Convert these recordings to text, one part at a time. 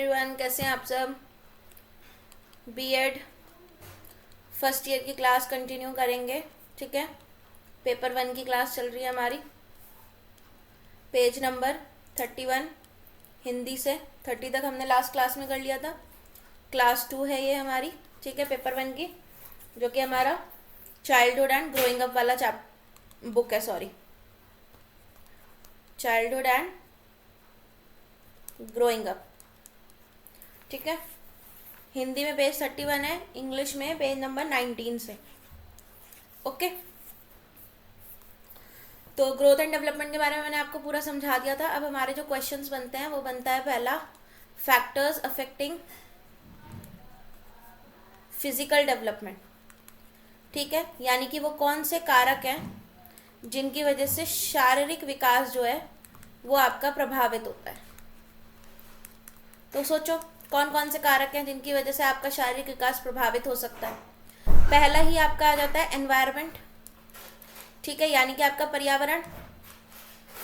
Everyone, कैसे हैं आप सब। बीएड फर्स्ट ईयर की क्लास कंटिन्यू करेंगे। ठीक है, पेपर 1 की क्लास चल रही है हमारी। पेज नंबर 31 हिंदी से 30 तक हमने लास्ट क्लास में कर लिया था। क्लास 2 है ये हमारी। ठीक है, पेपर 1 की, जो कि हमारा चाइल्डहुड एंड ग्रोइंग अप वाला बुक है। Sorry, childhood and growing up. ठीक है, हिंदी में पेज 31 है, इंग्लिश में पेज नंबर 19 से। ओके, तो ग्रोथ एंड डेवलपमेंट के बारे में मैंने आपको पूरा समझा दिया था। अब हमारे जो क्वेश्चंस बनते हैं वो बनता है पहला, फैक्टर्स अफेक्टिंग फिजिकल डेवलपमेंट। ठीक है, यानी कि वो कौन से कारक हैं जिनकी वजह से शारीरिक विकास जो है वो आपका प्रभावित होता है। तो सोचो कौन कौन से कारक हैं जिनकी वजह से आपका शारीरिक विकास प्रभावित हो सकता है। पहला ही आपका आ जाता है एनवायरनमेंट। ठीक है, यानी कि आपका पर्यावरण,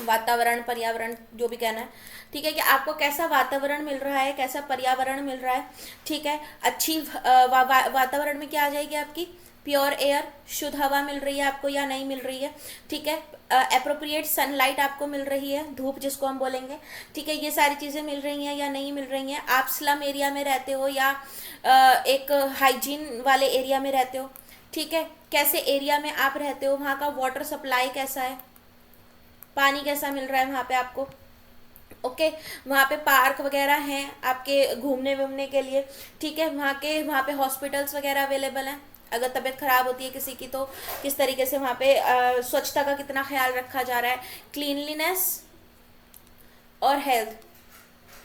वातावरण, पर्यावरण जो भी कहना है। ठीक है, कि आपको कैसा वातावरण मिल रहा है, कैसा पर्यावरण मिल रहा है। ठीक है, अच्छी वातावरण में क्या आ जाएगी आपकी प्योर एयर, शुद्ध हवा मिल रही है आपको या नहीं मिल रही है। ठीक है, एप्रोप्रिएट सनलाइट आपको मिल रही है, धूप जिसको हम बोलेंगे। ठीक है, ये सारी चीज़ें मिल रही हैं या नहीं मिल रही हैं। आप स्लम एरिया में रहते हो या एक हाइजीन वाले एरिया में रहते हो। ठीक है, कैसे एरिया में आप रहते हो, वहाँ का वाटर सप्लाई कैसा है, पानी कैसा मिल रहा है वहाँ पे आपको। ओके, वहाँ पे पार्क वगैरह हैं आपके घूमने वूमने के लिए। ठीक है, वहाँ पे हॉस्पिटल्स वगैरह अवेलेबल हैं। अगर तबीयत ख़राब होती है किसी की तो किस तरीके से वहाँ पे स्वच्छता का कितना ख्याल रखा जा रहा है, क्लीनलीनेस और हेल्थ,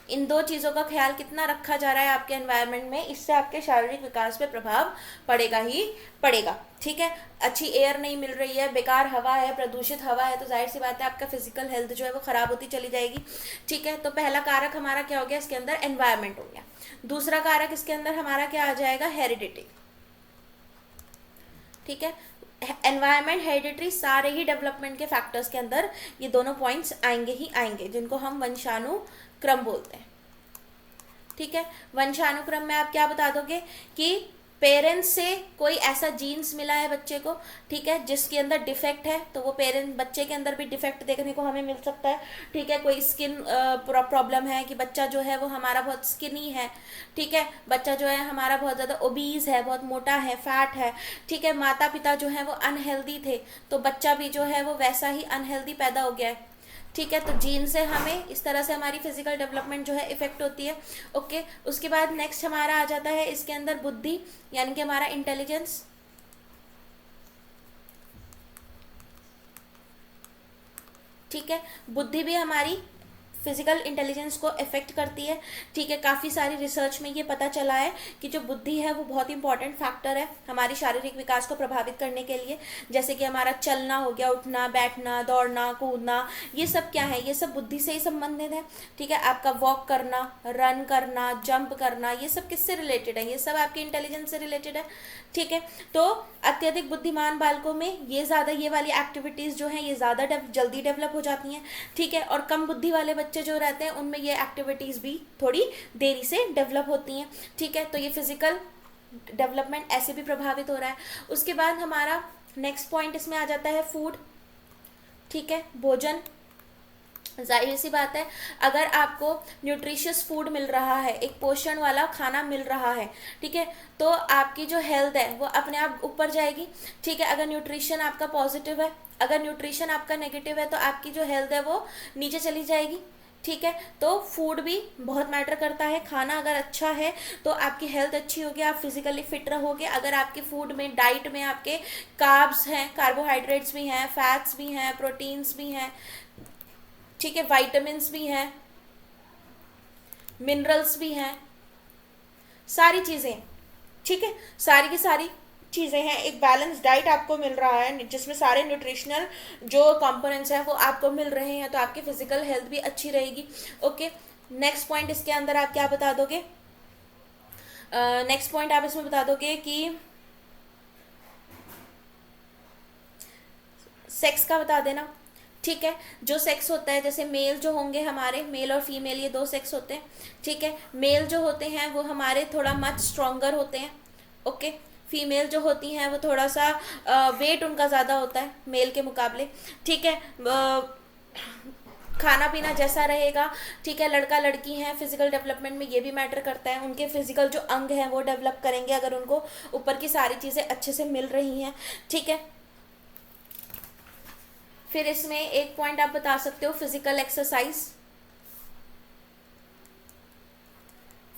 इन दो चीज़ों का ख्याल कितना रखा जा रहा है आपके एनवायरनमेंट में, इससे आपके शारीरिक विकास पे प्रभाव पड़ेगा ही पड़ेगा। ठीक है, अच्छी एयर नहीं मिल रही है, बेकार हवा है, प्रदूषित हवा है, तो जाहिर सी बात है आपका फिजिकल हेल्थ जो है वो ख़राब होती चली जाएगी। ठीक है, तो पहला कारक हमारा क्या हो गया इसके अंदर, एनवायरनमेंट हो गया। दूसरा कारक इसके अंदर हमारा क्या आ जाएगा, हेरिडिटी। ठीक है, एनवायरनमेंट, हेरिडिटी, सारे ही डेवलपमेंट के फैक्टर्स के अंदर ये दोनों पॉइंट्स आएंगे ही आएंगे, जिनको हम वंशानुक्रम बोलते हैं। ठीक है, वंशानुक्रम में आप क्या बता दोगे कि पेरेंट्स से कोई ऐसा जीन्स मिला है बच्चे को, ठीक है, जिसके अंदर डिफेक्ट है, तो वो पेरेंट बच्चे के अंदर भी डिफेक्ट देखने को हमें मिल सकता है। ठीक है, कोई स्किन प्रॉब्लम है कि बच्चा जो है वो हमारा बहुत स्किनी है। ठीक है, बच्चा जो है हमारा बहुत ज़्यादा ओबीज है, बहुत मोटा है, फैट है। ठीक है, माता पिता जो है वो अनहेल्दी थे, तो बच्चा भी जो है वो वैसा ही अनहेल्दी पैदा हो गया है। ठीक है, तो जीन से हमें इस तरह से हमारी फिजिकल डेवलपमेंट जो है इफेक्ट होती है। ओके, उसके बाद नेक्स्ट हमारा आ जाता है इसके अंदर बुद्धि, यानी कि हमारा इंटेलिजेंस। ठीक है, बुद्धि भी हमारी फिजिकल इंटेलिजेंस को इफेक्ट करती है। ठीक है, काफ़ी सारी रिसर्च में ये पता चला है कि जो बुद्धि है वो बहुत इंपॉर्टेंट फैक्टर है हमारी शारीरिक विकास को प्रभावित करने के लिए। जैसे कि हमारा चलना हो गया, उठना, बैठना, दौड़ना, कूदना, ये सब क्या है, ये सब बुद्धि से ही संबंधित है। ठीक है, आपका वॉक करना, रन करना, जंप करना, ये सब किससे रिलेटेड है, ये सब आपके इंटेलिजेंस से रिलेटेड है। ठीक है, तो अत्यधिक बुद्धिमान बालकों में ये वाली एक्टिविटीज़ जो हैं ये ज़्यादा जल्दी डेवलप हो जाती हैं। ठीक है, और कम बुद्धि वाले बच्चे जो रहते हैं उनमें ये एक्टिविटीज़ भी थोड़ी देरी से डेवलप होती हैं। ठीक है, तो ये फिजिकल डेवलपमेंट ऐसे भी प्रभावित हो रहा है। उसके बाद हमारा नेक्स्ट पॉइंट इसमें आ जाता है फूड। ठीक है, भोजन। जाहिर सी बात है, अगर आपको न्यूट्रिशियस फूड मिल रहा है, एक पोषण वाला खाना मिल रहा है, ठीक है, तो आपकी जो हेल्थ है वो अपने आप ऊपर जाएगी। ठीक है, अगर न्यूट्रिशन आपका पॉजिटिव है, अगर न्यूट्रिशन आपका नेगेटिव है तो आपकी जो हेल्थ है वो नीचे चली जाएगी। ठीक है, तो फूड भी बहुत मैटर करता है। खाना अगर अच्छा है तो आपकी हेल्थ अच्छी होगी, आप फिजिकली फिट रहोगे। अगर आपके फूड में, डाइट में आपके कार्ब्स हैं, कार्बोहाइड्रेट्स भी हैं, फैट्स भी हैं, प्रोटीन्स भी हैं, ठीक है, वाइटामिन्स भी हैं, मिनरल्स भी हैं, सारी चीज़ें। ठीक है, सारी की सारी चीज़ें हैं, एक बैलेंस डाइट आपको मिल रहा है जिसमें सारे न्यूट्रिशनल जो कंपोनेंट्स हैं वो आपको मिल रहे हैं, तो आपकी फिजिकल हेल्थ भी अच्छी रहेगी। ओके, नेक्स्ट पॉइंट इसके अंदर आप क्या बता दोगे, नेक्स्ट पॉइंट आप इसमें बता दोगे कि सेक्स का बता देना। ठीक है। जो सेक्स होता है, जैसे मेल जो होंगे हमारे, मेल और फीमेल ये दो सेक्स होते हैं, ठीक है। मेल जो होते हैं वो हमारे थोड़ा मच स्ट्रोंगर होते हैं, ओके। फीमेल जो होती हैं वो थोड़ा सा वेट उनका ज़्यादा होता है मेल के मुकाबले, ठीक है। खाना पीना जैसा रहेगा, ठीक है। लड़का लड़की हैं, फिजिकल डेवलपमेंट में ये भी मैटर करता है, उनके फिजिकल जो अंग हैं वो डेवलप करेंगे अगर उनको ऊपर की सारी चीज़ें अच्छे से मिल रही हैं, ठीक है। फिर इसमें एक पॉइंट आप बता सकते हो, फिजिकल एक्सरसाइज।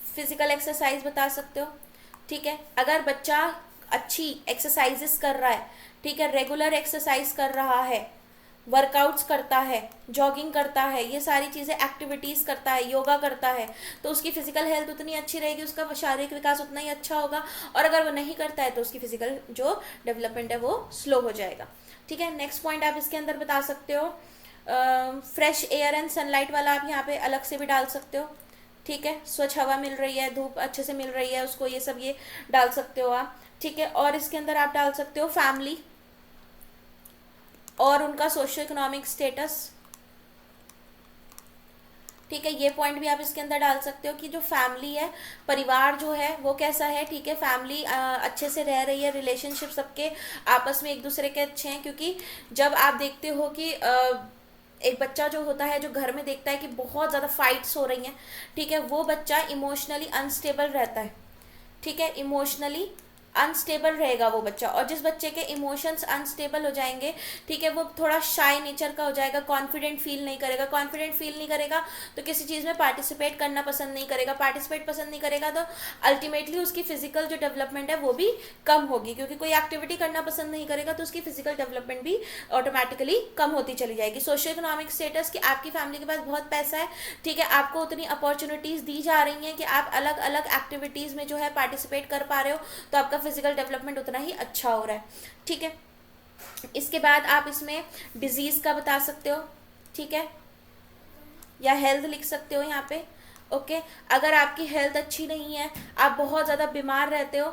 फिजिकल एक्सरसाइज बता सकते हो, ठीक है। अगर बच्चा अच्छी एक्सरसाइजेस कर रहा है, ठीक है, रेगुलर एक्सरसाइज कर रहा है, वर्कआउट्स करता है, जॉगिंग करता है, ये सारी चीज़ें एक्टिविटीज़ करता है, योगा करता है, तो उसकी फिजिकल हेल्थ उतनी अच्छी रहेगी, उसका शारीरिक विकास उतना ही अच्छा होगा। और अगर वो नहीं करता है तो उसकी फिजिकल जो डेवलपमेंट है वो स्लो हो जाएगा, ठीक है। नेक्स्ट पॉइंट आप इसके अंदर बता सकते हो, फ्रेश एयर एंड सनलाइट वाला आप यहाँ पे अलग से भी डाल सकते हो, ठीक है। स्वच्छ हवा मिल रही है, धूप अच्छे से मिल रही है उसको, ये सब ये डाल सकते हो आप, ठीक है। और इसके अंदर आप डाल सकते हो फैमिली और उनका सोशियो इकोनॉमिक स्टेटस, ठीक है। ये पॉइंट भी आप इसके अंदर डाल सकते हो कि जो फैमिली है, परिवार जो है वो कैसा है, ठीक है। फैमिली अच्छे से रह रही है, रिलेशनशिप सबके आपस में एक दूसरे के अच्छे हैं, क्योंकि जब आप देखते हो कि एक बच्चा जो होता है जो घर में देखता है कि बहुत ज़्यादा फाइट्स हो रही हैं, ठीक है, वो बच्चा इमोशनली अनस्टेबल रहता है, ठीक है। इमोशनली अनस्टेबल रहेगा वो बच्चा, और जिस बच्चे के इमोशंस अनस्टेबल हो जाएंगे, ठीक है, वो थोड़ा शाय नेचर का हो जाएगा, कॉन्फिडेंट फील नहीं करेगा। कॉन्फिडेंट फील नहीं करेगा तो किसी चीज़ में पार्टिसिपेट करना पसंद नहीं करेगा, पार्टिसिपेट पसंद नहीं करेगा तो अल्टीमेटली उसकी फिजिकल जो डेवलपमेंट है वो भी कम होगी, क्योंकि कोई एक्टिविटी करना पसंद नहीं करेगा तो उसकी फिजिकल डेवलपमेंट भी ऑटोमेटिकली कम होती चली जाएगी। सोशियो इकोनॉमिक स्टेटस कि आपकी फैमिली के पास बहुत पैसा है, ठीक है, आपको उतनी अपॉर्चुनिटीज़ दी जा रही हैं कि आप अलग अलग एक्टिविटीज़ में जो है पार्टिसिपेट कर पा रहे हो, तो आपका फिजिकल डेवलपमेंट उतना ही अच्छा हो रहा है, ठीक है। इसके बाद आप इसमें डिजीज का बता सकते हो, ठीक है, या हेल्थ लिख सकते हो यहाँ पे, ओके। अगर आपकी हेल्थ अच्छी नहीं है, आप बहुत ज़्यादा बीमार रहते हो,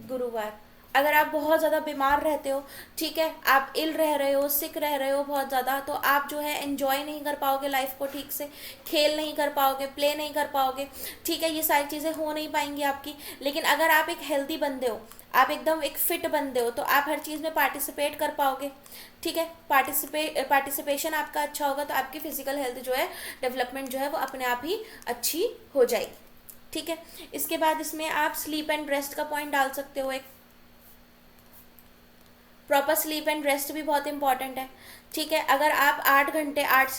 गुरुवार, अगर आप बहुत ज़्यादा बीमार रहते हो, ठीक है, आप इल रह रहे हो, सिक रह रहे हो बहुत ज़्यादा, तो आप जो है एंजॉय नहीं कर पाओगे लाइफ को ठीक से, खेल नहीं कर पाओगे, प्ले नहीं कर पाओगे, ठीक है, ये सारी चीज़ें हो नहीं पाएंगी आपकी। लेकिन अगर आप एक हेल्दी बंदे हो, आप एकदम एक फिट बंदे हो, तो आप हर चीज़ में पार्टिसिपेट कर पाओगे, ठीक है। पार्टिसिपेशन आपका अच्छा होगा तो आपकी फिजिकल हेल्थ जो है, डेवलपमेंट जो है वो अपने आप ही अच्छी हो जाएगी, ठीक है। इसके बाद इसमें आप स्लीप एंड रेस्ट का पॉइंट डाल सकते हो, एक प्रॉपर स्लीप एंड रेस्ट भी बहुत इंपॉर्टेंट है, ठीक है। अगर आप 8 घंटे, 8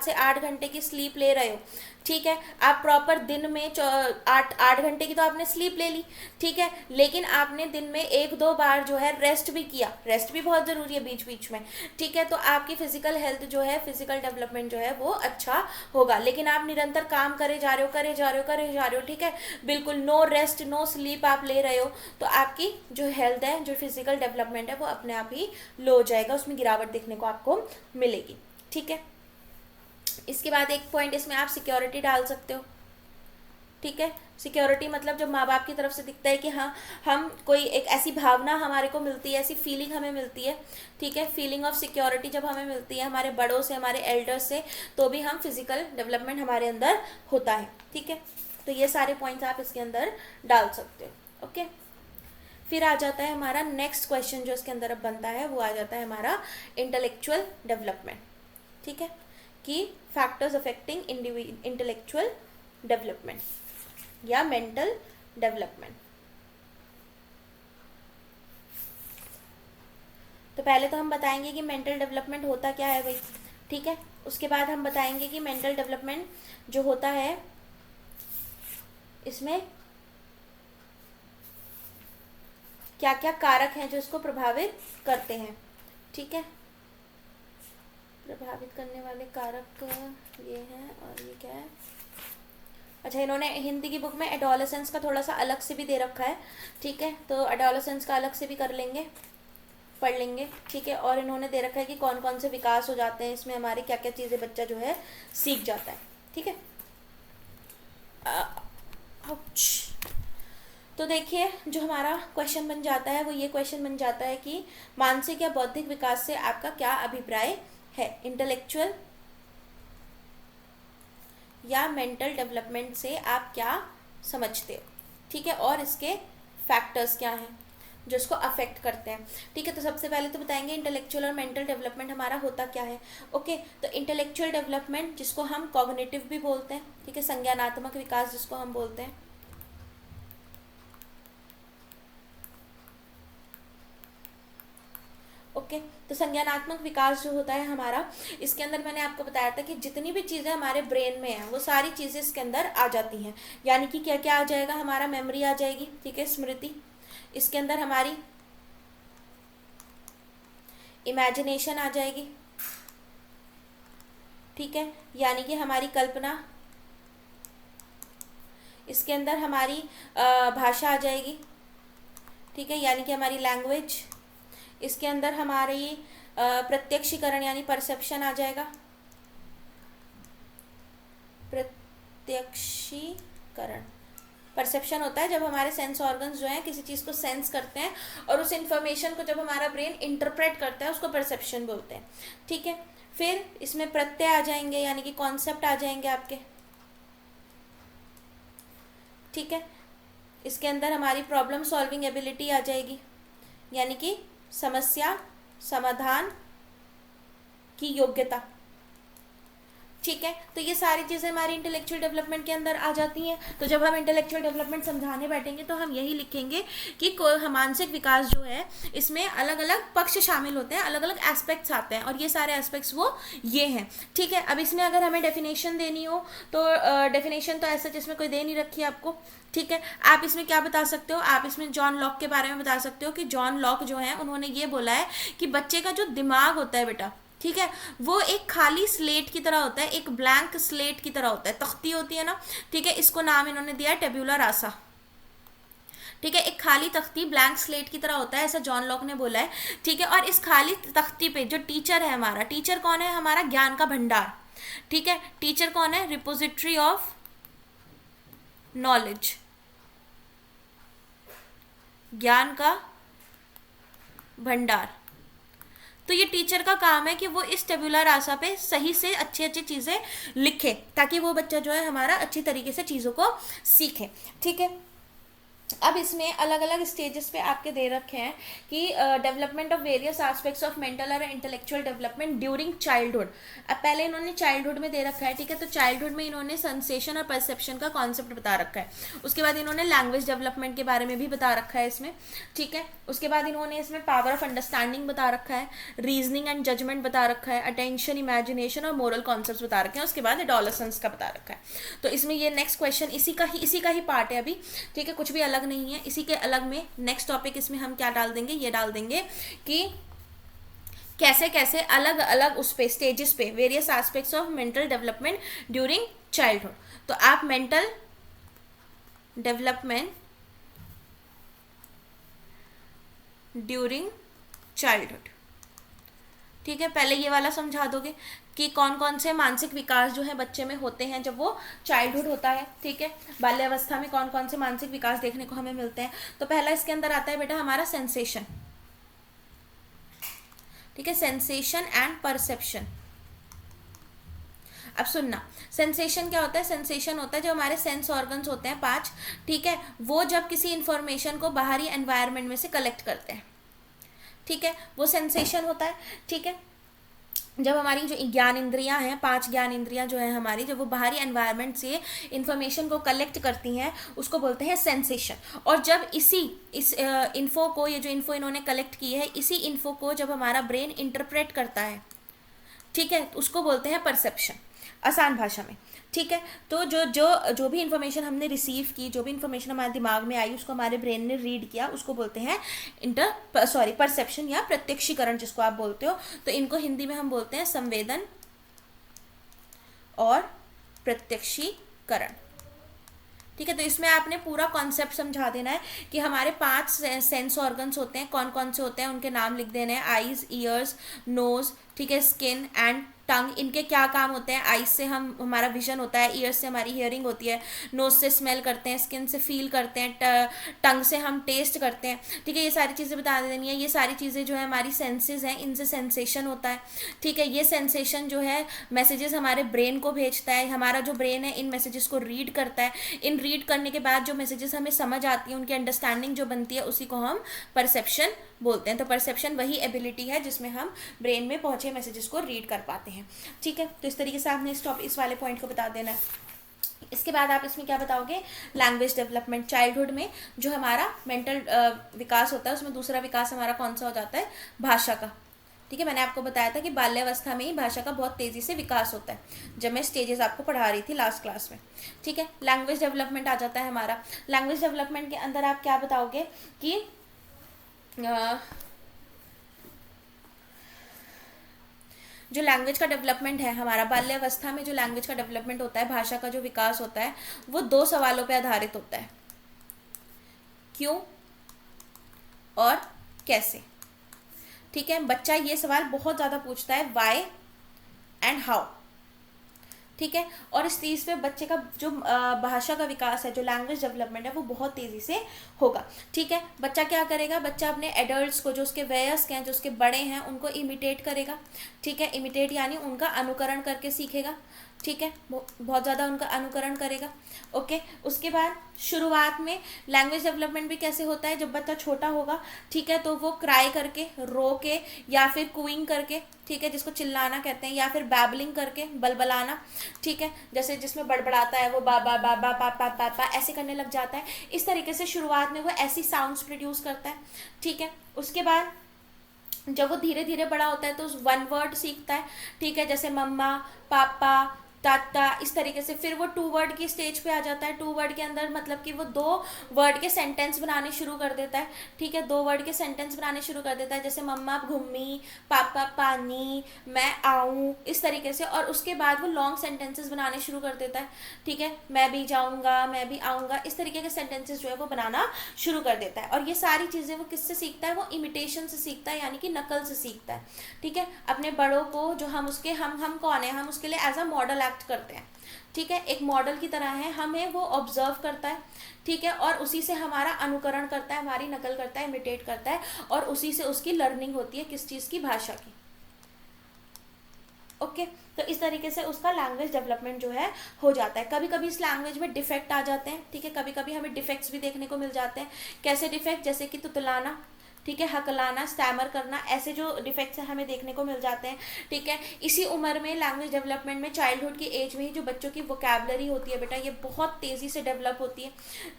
से 8 घंटे की स्लीप ले रहे हो, ठीक है, आप प्रॉपर दिन में 8 घंटे की तो आपने स्लीप ले ली, ठीक है, लेकिन आपने दिन में 1-2 बार जो है रेस्ट भी किया, रेस्ट भी बहुत ज़रूरी है बीच बीच में, ठीक है, तो आपकी फिजिकल हेल्थ जो है, फिजिकल डेवलपमेंट जो है वो अच्छा होगा। लेकिन आप निरंतर काम करे जा रहे हो, करे जा रहे हो, करे जा रहे हो, ठीक है, बिल्कुल नो रेस्ट नो स्लीप आप ले रहे हो, तो आपकी जो हेल्थ है, जो फिजिकल डेवलपमेंट है वो अपने आप ही लो हो जाएगा, उसमें गिरावट देखने को आपको मिलेगी, ठीक है। इसके बाद एक पॉइंट इसमें आप सिक्योरिटी डाल सकते हो, ठीक है। सिक्योरिटी मतलब जब माँ बाप की तरफ से दिखता है कि हाँ, हम कोई एक ऐसी भावना हमारे को मिलती है, ऐसी फीलिंग हमें मिलती है, ठीक है, फीलिंग ऑफ सिक्योरिटी जब हमें मिलती है हमारे बड़ों से, हमारे एल्डर्स से, तो भी हम फिजिकल डेवलपमेंट हमारे अंदर होता है, ठीक है। तो ये सारे पॉइंट्स आप इसके अंदर डाल सकते हो, ओके। फिर आ जाता है हमारा नेक्स्ट क्वेश्चन जो इसके अंदर अब बनता है, वो आ जाता है हमारा इंटेलेक्चुअल डेवलपमेंट, ठीक है, कि फैक्टर्स अफेक्टिंग इंटेलेक्चुअल डेवलपमेंट या मेंटल डेवलपमेंट। तो पहले तो हम बताएंगे कि मेंटल डेवलपमेंट होता क्या है भाई, ठीक है। उसके बाद हम बताएंगे कि मेंटल डेवलपमेंट जो होता है इसमें क्या क्या कारक हैं जो इसको प्रभावित करते हैं, ठीक है। प्रभावित करने वाले कारक ये हैं, और ये क्या है, अच्छा, इन्होंने हिंदी की बुक में एडोलेसेंस का थोड़ा सा अलग से भी दे रखा है, ठीक है, तो एडोलेसेंस का अलग से भी कर लेंगे, पढ़ लेंगे, ठीक है। और इन्होंने दे रखा है कि कौन कौन से विकास हो जाते हैं इसमें, हमारे क्या क्या चीज़ें बच्चा जो है सीख जाता है, ठीक है। तो देखिए जो हमारा क्वेश्चन बन जाता है वो ये क्वेश्चन बन जाता है कि मानसिक या बौद्धिक विकास से आपका क्या अभिप्राय है, इंटेलेक्चुअल या मेंटल डेवलपमेंट से आप क्या समझते हो, ठीक है, और इसके फैक्टर्स क्या हैं जो इसको अफेक्ट करते हैं, ठीक है। तो सबसे पहले तो बताएंगे इंटेलेक्चुअल और मेंटल डेवलपमेंट हमारा होता क्या है। ओके, तो इंटेलेक्चुअल डेवलपमेंट जिसको हम कॉग्निटिव भी बोलते हैं, ठीक है, संज्ञानात्मक विकास जिसको हम बोलते हैं। ओके, तो संज्ञानात्मक विकास जो होता है हमारा, इसके अंदर मैंने आपको बताया था कि जितनी भी चीज़ें हमारे ब्रेन में हैं वो सारी चीज़ें इसके अंदर आ जाती हैं। यानी कि क्या क्या आ जाएगा, हमारा मेमोरी आ जाएगी, ठीक है, स्मृति, इसके अंदर हमारी इमेजिनेशन आ जाएगी, ठीक है, यानी कि हमारी कल्पना, इसके अंदर हमारी भाषा आ जाएगी, ठीक है, यानी कि हमारी लैंग्वेज, इसके अंदर हमारी प्रत्यक्षीकरण यानी परसेप्शन आ जाएगा, प्रत्यक्षीकरण, परसेप्शन होता है जब हमारे सेंस ऑर्गन्स जो हैं किसी चीज़ को सेंस करते हैं और उस इंफॉर्मेशन को जब हमारा ब्रेन इंटरप्रेट करता है उसको परसेप्शन बोलते हैं, ठीक है। फिर इसमें प्रत्यय आ जाएंगे यानी कि कॉन्सेप्ट आ जाएंगे आपके, ठीक है। इसके अंदर हमारी प्रॉब्लम सॉल्विंग एबिलिटी आ जाएगी, यानी कि समस्या समाधान की योग्यता, ठीक है। तो ये सारी चीज़ें हमारी इंटेलेक्चुअल डेवलपमेंट के अंदर आ जाती हैं। तो जब हम इंटेलेक्चुअल डेवलपमेंट समझाने बैठेंगे तो हम यही लिखेंगे कि मानसिक विकास जो है इसमें अलग अलग पक्ष शामिल होते हैं, अलग अलग एस्पेक्ट्स आते हैं और ये सारे एस्पेक्ट्स वो ये हैं, ठीक है। अब इसमें अगर हमें डेफिनेशन देनी हो तो डेफिनेशन तो ऐसा जिसमें कोई दे नहीं रखी है आपको, ठीक है। आप इसमें क्या बता सकते हो, आप इसमें जॉन लॉक के बारे में बता सकते हो कि जॉन लॉक जो है उन्होंने ये बोला है कि बच्चे का जो दिमाग होता है बेटा, ठीक है, वो एक खाली स्लेट की तरह होता है, एक ब्लैंक स्लेट की तरह होता है, तख्ती होती है ना, ठीक है, इसको नाम इन्होंने दिया है टेब्यूला रासा, ठीक है, एक खाली तख्ती ब्लैंक स्लेट की तरह होता है, ऐसा जॉन लॉक ने बोला है, ठीक है। और इस खाली तख्ती पे जो टीचर है हमारा, टीचर कौन है, हमारा ज्ञान का भंडार, ठीक है, टीचर कौन है, रिपोजिटरी ऑफ नॉलेज, ज्ञान का भंडार। तो ये टीचर का काम है कि वो इस टेबुला रासा पे सही से अच्छी अच्छी चीज़ें लिखे ताकि वो बच्चा जो है हमारा अच्छी तरीके से चीज़ों को सीखे, ठीक है। अब इसमें अलग अलग स्टेजेस पे आपके दे रखे हैं कि development of various aspects of mental और इंटेलेक्चुअल डेवलपमेंट ड्यूरिंग चाइल्डहुड। अब पहले इन्होंने चाइल्डहुड में दे रखा है, ठीक है, तो चाइल्डहुड में इन्होंने सेंसेशन और परसेप्शन का कॉन्सेप्ट बता रखा है। उसके बाद इन्होंने लैंग्वेज डेवलपमेंट के बारे में भी बता रखा है इसमें, ठीक है। उसके बाद इन्होंने इसमें पावर ऑफ अंडरस्टैंडिंग बता रखा है, रीजनिंग एंड जजमेंट बता रखा है, अटेंशन, इमेजिनेशन और मोरल कॉन्सेप्ट बता रखे हैं। उसके बाद एडोलेसेंस का बता रखा है। तो इसमें ये नेक्स्ट क्वेश्चन इसी का ही पार्ट है अभी, ठीक है, कुछ भी अलग नहीं है। इसी के अलग में नेक्स्ट टॉपिक इसमें हम क्या डाल देंगे, ये डाल देंगे कि कैसे कैसे अलग अलग उस पे स्टेजेस पे various aspects of mental development during childhood. तो आप मेंटल डेवलपमेंट ड्यूरिंग चाइल्डहुड, ठीक है, पहले ये वाला समझा दोगे कि कौन कौन से मानसिक विकास जो है बच्चे में होते हैं जब वो चाइल्डहुड होता है, ठीक है, बाल्यावस्था में कौन कौन से मानसिक विकास देखने को हमें मिलते हैं। तो पहला इसके अंदर आता है बेटा हमारा सेंसेशन, ठीक है, सेंसेशन एंड परसेप्शन। अब सुनना, सेंसेशन क्या होता है, सेंसेशन होता है जो हमारे सेंस ऑर्गन्स होते हैं 5, ठीक है, वो जब किसी इंफॉर्मेशन को बाहरी एनवायरनमेंट में से कलेक्ट करते हैं, ठीक है, वो सेंसेशन होता है, ठीक है। जब हमारी जो ज्ञान इंद्रियां हैं, 5 ज्ञान इंद्रियां जो है हमारी, जब वो बाहरी एनवायरनमेंट से इंफॉर्मेशन को कलेक्ट करती हैं उसको बोलते हैं सेंसेशन। और जब इस इन्फो को, ये जो इन्फो इन्होंने कलेक्ट की है, इसी इन्फो को जब हमारा ब्रेन इंटरप्रेट करता है, ठीक है, उसको बोलते हैं परसेप्शन, आसान भाषा में, ठीक है। तो जो भी इंफॉर्मेशन हमने रिसीव की, जो भी इंफॉर्मेशन हमारे दिमाग में आई, उसको हमारे ब्रेन ने रीड किया, उसको बोलते हैं परसेप्शन या प्रत्यक्षीकरण जिसको आप बोलते हो। तो इनको हिंदी में हम बोलते हैं संवेदन और प्रत्यक्षीकरण, ठीक है। तो इसमें आपने पूरा कॉन्सेप्ट समझा देना है कि हमारे 5 सेंस ऑर्गन्स होते हैं, कौन कौन से होते हैं उनके नाम लिख देने हैं, आईज, ईयर्स, नोज, ठीक है, स्किन एंड टंग, इनके क्या काम होते हैं? आईज से हम हमारा विजन होता है, ईयर से हमारी हियरिंग होती है, नोज से स्मेल करते हैं, स्किन से फील करते हैं, टंग से हम टेस्ट करते हैं, ठीक है, ये सारी चीज़ें बता देनी है। ये सारी चीज़ें जो है हमारी सेंसेस हैं, इनसे सेंसेशन होता है, ठीक है। ये सेंसेशन जो है मैसेजेस हमारे ब्रेन को भेजता है, हमारा जो ब्रेन है इन मैसेजेस को रीड करता है, इन रीड करने के बाद जो मैसेजेस हमें समझ आती है, उनकी अंडरस्टैंडिंग जो बनती है, उसी को हम परसेप्शन बोलते हैं। तो परसेप्शन वही एबिलिटी है जिसमें हम ब्रेन में पहुंचे मैसेजेस को रीड कर पाते हैं, ठीक है। तो इस तरीके से आपने इस वाले पॉइंट को बता देना है। इसके बाद आप इसमें क्या बताओगे? Language development. चाइल्डहुड में जो हमारा मेंटल विकास होता है, उसमें दूसरा विकास हमारा कौन सा हो जाता है? भाषा का, ठीक है। मैंने आपको बताया था कि बाल्यावस्था में ही भाषा का बहुत तेज़ी से विकास होता है, जब मैं स्टेजेस आपको पढ़ा रही थी लास्ट क्लास में, ठीक है। लैंग्वेज डेवलपमेंट आ जाता है हमारा। लैंग्वेज डेवलपमेंट के अंदर आप क्या बताओगे कि जो लैंग्वेज का डेवलपमेंट है हमारा बाल्यावस्था में, जो लैंग्वेज का डेवलपमेंट होता है, भाषा का जो विकास होता है, वो 2 सवालों पे आधारित होता है, क्यों और कैसे, ठीक है। बच्चा ये सवाल बहुत ज़्यादा पूछता है, वाई एंड हाउ, ठीक है। और इस चीज़ पे बच्चे का जो भाषा का विकास है, जो लैंग्वेज डेवलपमेंट है, वो बहुत तेज़ी से होगा, ठीक है। बच्चा क्या करेगा? बच्चा अपने एडल्ट्स को, जो उसके वयस्क हैं, जो उसके बड़े हैं, उनको इमिटेट करेगा, ठीक है। इमिटेट यानी उनका अनुकरण करके सीखेगा, ठीक है, बहुत ज़्यादा उनका अनुकरण करेगा, ओके। उसके बाद शुरुआत में लैंग्वेज डेवलपमेंट भी कैसे होता है? जब बच्चा छोटा होगा, ठीक है, तो वो क्राई करके, रो के, या फिर कूइंग करके, ठीक है, जिसको चिल्लाना कहते हैं, या फिर बैबलिंग करके, बलबलाना, ठीक है, जैसे जिसमें बड़बड़ाता है वो बा बा बा बा पा पा पा पा ऐसे करने लग जाता है। इस तरीके से शुरुआत में वो ऐसी साउंड्स प्रोड्यूस करता है, ठीक है। उसके बाद जब वो धीरे धीरे बड़ा होता है तो उस 1 वर्ड सीखता है, ठीक है, जैसे मम्मा, पापा, ताता, इस तरीके से। फिर वो 2 वर्ड की स्टेज पे आ जाता है। 2 वर्ड के अंदर मतलब कि वो 2 वर्ड के सेंटेंस बनाने शुरू कर देता है, ठीक है, 2 वर्ड के सेंटेंस बनाने शुरू कर देता है, जैसे मम्मा घूमी, पापा पानी, मैं आऊँ, इस तरीके से। और उसके बाद वो लॉन्ग सेंटेंसेस बनाने शुरू कर देता है, ठीक है, मैं भी जाऊँगा, मैं भी आऊँगा, इस तरीके के सेंटेंसेस जो है वो बनाना शुरू कर देता है। और ये सारी चीज़ें वो किससे सीखता है? वो इमिटेशन से सीखता है, यानी कि नकल से सीखता है, ठीक है। अपने बड़ों को, जो हम उसके हम कौन है? हम उसके लिए एज अ मॉडल करते हैं, ठीक है, एक मॉडल की तरह है, हमें वो ऑब्जर्व करता है, ठीक है, और उसी से हमारा अनुकरण करता है, हमारी नकल करता है, इमिटेट करता है, और उसी से उसकी लर्निंग होती है, किस चीज़ की? भाषा की, ओके। तो इस तरीके से उसका लैंग्वेज डेवलपमेंट जो है हो जाता है। कभी कभी इस लैंग्वेज में डिफेक्ट आ जाते हैं, ठीक है, कभी कभी हमें डिफेक्ट्स भी देखने को मिल जाते हैं। कैसे डिफेक्ट? जैसे कि तुतलाना, ठीक है, हकलाना, स्टैमर करना, ऐसे जो डिफेक्ट्स हैं हमें देखने को मिल जाते हैं, ठीक है। इसी उम्र में, लैंग्वेज डेवलपमेंट में, चाइल्डहुड की एज में ही जो बच्चों की वोकैबुलरी होती है बेटा, ये बहुत तेज़ी से डेवलप होती है,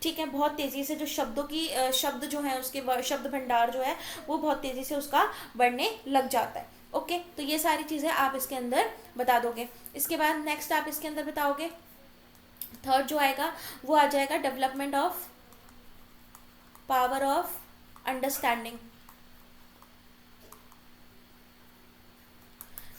ठीक है, बहुत तेज़ी से जो शब्द जो है, उसके शब्द भंडार जो है वो बहुत तेज़ी से उसका बढ़ने लग जाता है, ओके। तो ये सारी चीज़ें आप इसके अंदर बता दोगे। इसके बाद नेक्स्ट आप इसके अंदर बताओगे, थर्ड जो आएगा वो आ जाएगा development of power of understanding,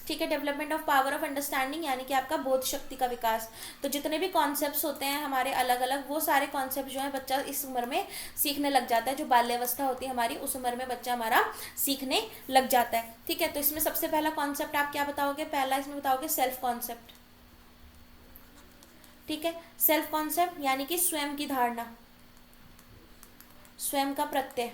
ठीक है। Development of power of understanding यानी कि आपका बोध शक्ति का विकास। तो जितने भी कॉन्सेप्ट्स होते हैं हमारे अलग अलग, वो सारे कॉन्सेप्ट जो है बच्चा इस उम्र में सीखने लग जाता है। जो बाल्यावस्था होती है हमारी, उस उम्र में बच्चा हमारा सीखने लग जाता है, ठीक है। तो इसमें सबसे पहला कॉन्सेप्ट आप क्या बताओगे? पहला इसमें बताओगे सेल्फ कॉन्सेप्ट, ठीक है। सेल्फ कॉन्सेप्ट यानी कि स्वयं की धारणा, स्वयं का प्रत्यय।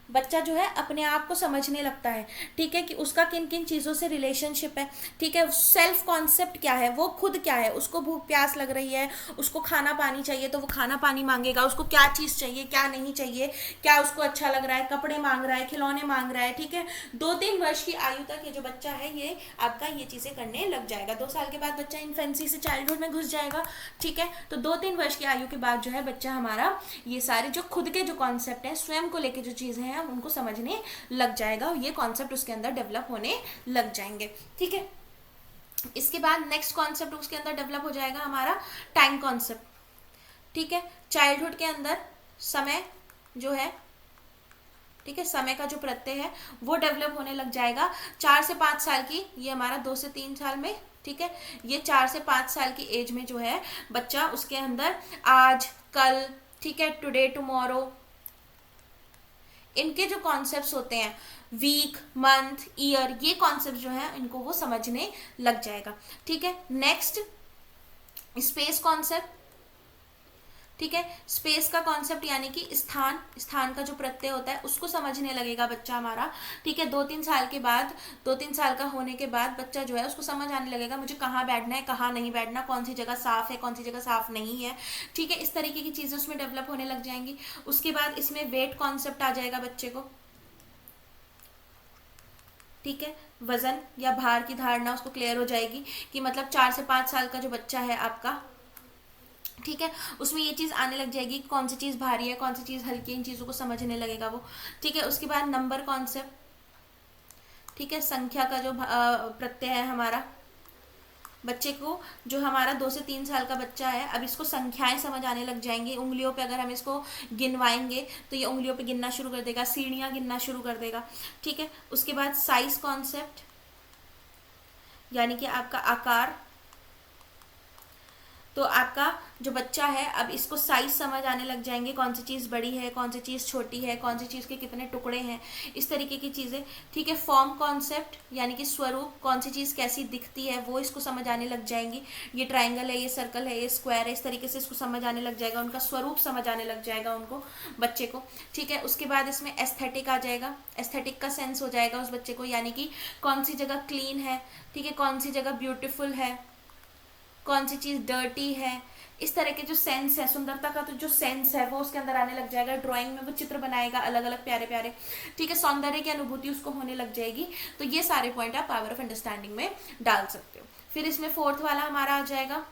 बच्चा जो है अपने आप को समझने लगता है, ठीक है, कि उसका किन किन चीज़ों से रिलेशनशिप है, ठीक है। सेल्फ कॉन्सेप्ट क्या है? वो खुद क्या है? उसको भूख प्यास लग रही है, उसको खाना पानी चाहिए तो वो खाना पानी मांगेगा, उसको क्या चीज़ चाहिए, क्या नहीं चाहिए, क्या उसको अच्छा लग रहा है, कपड़े मांग रहा है, खिलौने मांग रहा है, ठीक है। 2-3 वर्ष की आयु तक ये जो बच्चा है ये आपका ये चीज़ें करने लग जाएगा। 2 साल के बाद बच्चा इन्फेंसी से चाइल्डहुड में घुस जाएगा, ठीक है। तो 2-3 वर्ष की आयु के बाद जो है बच्चा हमारा ये सारे जो खुद के जो कॉन्सेप्ट हैं, स्वयं को लेके जो चीज़ें हैं, उनको समझने लग जाएगा, और ये कॉन्सेप्ट उसके अंदर डेवलप होने लग जाएंगे, ठीक है। इसके बाद नेक्स्ट कॉन्सेप्ट उसके अंदर डेवलप हो जाएगा हमारा टाइम कॉन्सेप्ट, ठीक है। चाइल्डहुड के अंदर समय जो है, ठीक है, समय का जो प्रत्यय है वो डेवलप होने लग जाएगा 4 से 5 साल की, ये हमारा 2 से 3 साल में, ठीक है। ये 4 से 5 साल की एज में जो है बच्चा, उसके अंदर आज, कल, ठीक है, टुडे, टुमारो, इनके जो कॉन्सेप्ट्स होते हैं, वीक, मंथ, ईयर, ये कॉन्सेप्ट जो है इनको वो समझने लग जाएगा। ठीक है, नेक्स्ट स्पेस कॉन्सेप्ट। ठीक है, स्पेस का कॉन्सेप्ट यानी कि स्थान, स्थान का जो प्रत्यय होता है उसको समझने लगेगा बच्चा हमारा। ठीक है, 2-3 साल के बाद, 2-3 साल का होने के बाद बच्चा जो है उसको समझ आने लगेगा मुझे कहाँ बैठना है, कहाँ नहीं बैठना, कौन सी जगह साफ है, कौन सी जगह साफ नहीं है। ठीक है, इस तरीके की चीज़ें उसमें डेवलप होने लग जाएंगी। उसके बाद इसमें वेट कॉन्सेप्ट आ जाएगा बच्चे को। ठीक है, वजन या भार की धारणा उसको क्लियर हो जाएगी कि मतलब 4 से 5 साल का जो बच्चा है आपका, ठीक है, उसमें ये चीज़ आने लग जाएगी कौन सी चीज़ भारी है, कौन सी चीज़ हल्की है, इन चीज़ों को समझने लगेगा वो। ठीक है, उसके बाद नंबर कॉन्सेप्ट। ठीक है, संख्या का जो प्रत्यय है हमारा, बच्चे को जो हमारा 2 से 3 साल का बच्चा है, अब इसको संख्याएं समझ आने लग जाएंगी। उंगलियों पे अगर हम इसको गिनवाएंगे तो ये उंगलियों पे गिनना शुरू कर देगा, सीढ़ियाँ गिनना शुरू कर देगा। ठीक है, उसके बाद साइज कॉन्सेप्ट यानी कि आपका आकार। तो आपका जो बच्चा है अब इसको साइज समझ आने लग जाएंगे, कौन सी चीज़ बड़ी है, कौन सी चीज़ छोटी है, कौन सी चीज़ के कितने टुकड़े हैं, इस तरीके की चीज़ें। ठीक है, फॉर्म कॉन्सेप्ट यानी कि स्वरूप, कौन सी चीज़ कैसी दिखती है वो इसको समझ आने लग जाएंगी। ये ट्राइंगल है, ये सर्कल है, ये स्क्वायर है, इस तरीके से इसको समझ आने लग जाएगा, उनका स्वरूप समझ आने लग जाएगा उनको, बच्चे को। ठीक है, उसके बाद इसमें एस्थेटिक आ जाएगा, एस्थेटिक का सेंस हो जाएगा उस बच्चे को, यानी कि कौन सी जगह क्लीन है, ठीक है, कौन सी जगह ब्यूटीफुल है, कौन सी चीज़ डर्टी है, इस तरह के जो सेंस है, सुंदरता का तो जो सेंस है वो उसके अंदर आने लग जाएगा। ड्राइंग में वो चित्र बनाएगा अलग अलग प्यारे प्यारे। ठीक है, सौंदर्य की अनुभूति उसको होने लग जाएगी। तो ये सारे पॉइंट आप पावर ऑफ अंडरस्टैंडिंग में डाल सकते हो। फिर इसमें फोर्थ वाला हमारा आ जाएगा,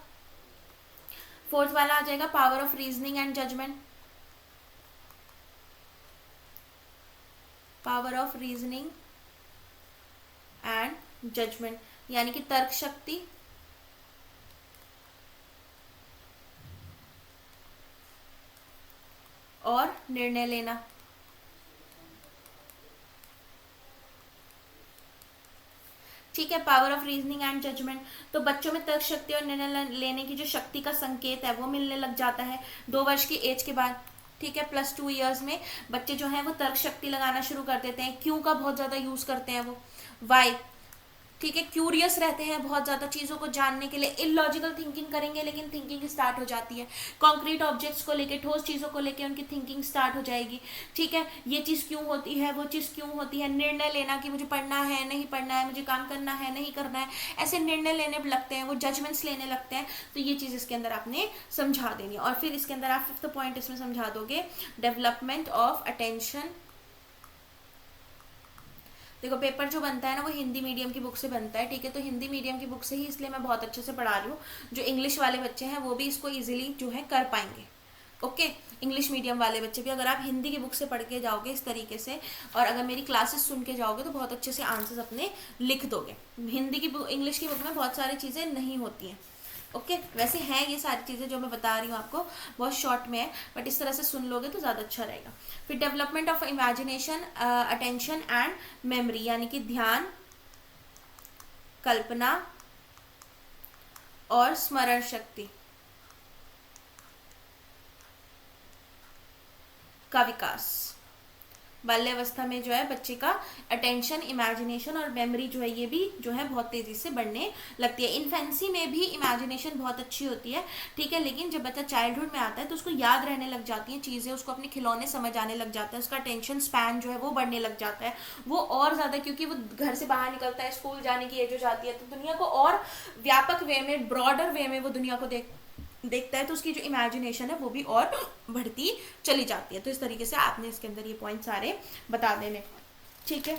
फोर्थ वाला आ जाएगा power of reasoning and judgement. Power of reasoning and judgement यानी कि तर्क शक्ति और निर्णय लेना। ठीक है, power of reasoning and judgement, तो बच्चों में तर्क शक्ति और निर्णय लेने की जो शक्ति का संकेत है वो मिलने लग जाता है 2 वर्ष की एज के बाद। ठीक है, +2 years में बच्चे जो हैं वो तर्क शक्ति लगाना शुरू कर देते हैं। क्यों का बहुत ज़्यादा यूज़ करते हैं वो, वाई। ठीक है, क्यूरियस रहते हैं बहुत ज़्यादा चीज़ों को जानने के लिए। इलॉजिकल थिंकिंग करेंगे लेकिन थिंकिंग स्टार्ट हो जाती है, कॉन्क्रीट ऑब्जेक्ट्स को लेके, ठोस चीज़ों को लेके उनकी थिंकिंग स्टार्ट हो जाएगी। ठीक है, ये चीज़ क्यों होती है, वो चीज़ क्यों होती है, निर्णय लेना कि मुझे पढ़ना है नहीं पढ़ना है, मुझे काम करना है नहीं करना है, ऐसे निर्णय लेने लगते हैं वो, जजमेंट्स लेने लगते हैं। तो ये चीज़ इसके अंदर आपने समझा देनी। और फिर इसके अंदर आप 5th पॉइंट इसमें समझा दोगे, डेवलपमेंट ऑफ अटेंशन। देखो, पेपर जो बनता है ना वो हिंदी मीडियम की बुक से बनता है। ठीक है, तो हिंदी मीडियम की बुक से ही इसलिए मैं बहुत अच्छे से पढ़ा रही हूँ। जो इंग्लिश वाले बच्चे हैं वो भी इसको इजीली जो है कर पाएंगे। ओके, इंग्लिश मीडियम वाले बच्चे भी, अगर आप हिंदी की बुक से पढ़ के जाओगे इस तरीके से और अगर मेरी क्लासेस सुन के जाओगे तो बहुत अच्छे से आंसर्स अपने लिख दोगे। हिंदी की बुक, इंग्लिश की बुक में बहुत सारी चीज़ें नहीं होती हैं। ओके, वैसे हैं ये सारी चीज़ें जो मैं बता रही हूँ आपको, बहुत शॉर्ट में है, बट इस तरह से सुन लोगे तो ज़्यादा अच्छा रहेगा। फिर development of imagination, attention and memory यानी कि ध्यान, कल्पना और स्मरण शक्ति का विकास। बाल्यावस्था में जो है बच्चे का अटेंशन, इमेजिनेशन और मेमोरी जो है ये भी जो है बहुत तेजी से बढ़ने लगती है। इन्फेंसी में भी इमेजिनेशन बहुत अच्छी होती है। ठीक है, लेकिन जब बच्चा चाइल्डहुड में आता है तो उसको याद रहने लग जाती हैं चीज़ें, उसको अपने खिलौने समझ आने लग जाता है, उसका अटेंशन स्पैन जो है वो बढ़ने लग जाता है। वो और ज़्यादा, क्योंकि वो घर से बाहर निकलता है, स्कूल जाने की एज हो जाती है, तो दुनिया को और व्यापक वे में, ब्रॉडर वे में वो दुनिया को देखता है, तो उसकी जो इमेजिनेशन है वो भी और बढ़ती चली जाती है। तो इस तरीके से आपने इसके अंदर ये पॉइंट सारे बता देने। ठीक है,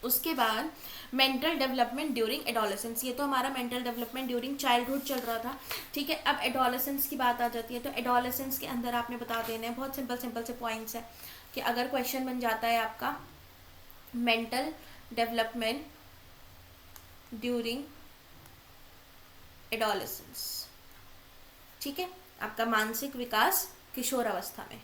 उसके बाद मेंटल डेवलपमेंट ड्यूरिंग एडोलेसेंस, ये तो हमारा मेंटल डेवलपमेंट ड्यूरिंग चाइल्डहुड चल रहा था। ठीक है, अब एडोलेसेंस की बात आ जाती है। तो एडोलेसेंस के अंदर आपने बता देने हैं, बहुत सिंपल सिंपल से पॉइंट्स है कि अगर क्वेश्चन बन जाता है आपका मेंटल डेवलपमेंट ड्यूरिंग एडोलेसेंस, ठीक है, आपका मानसिक विकास किशोर अवस्था में।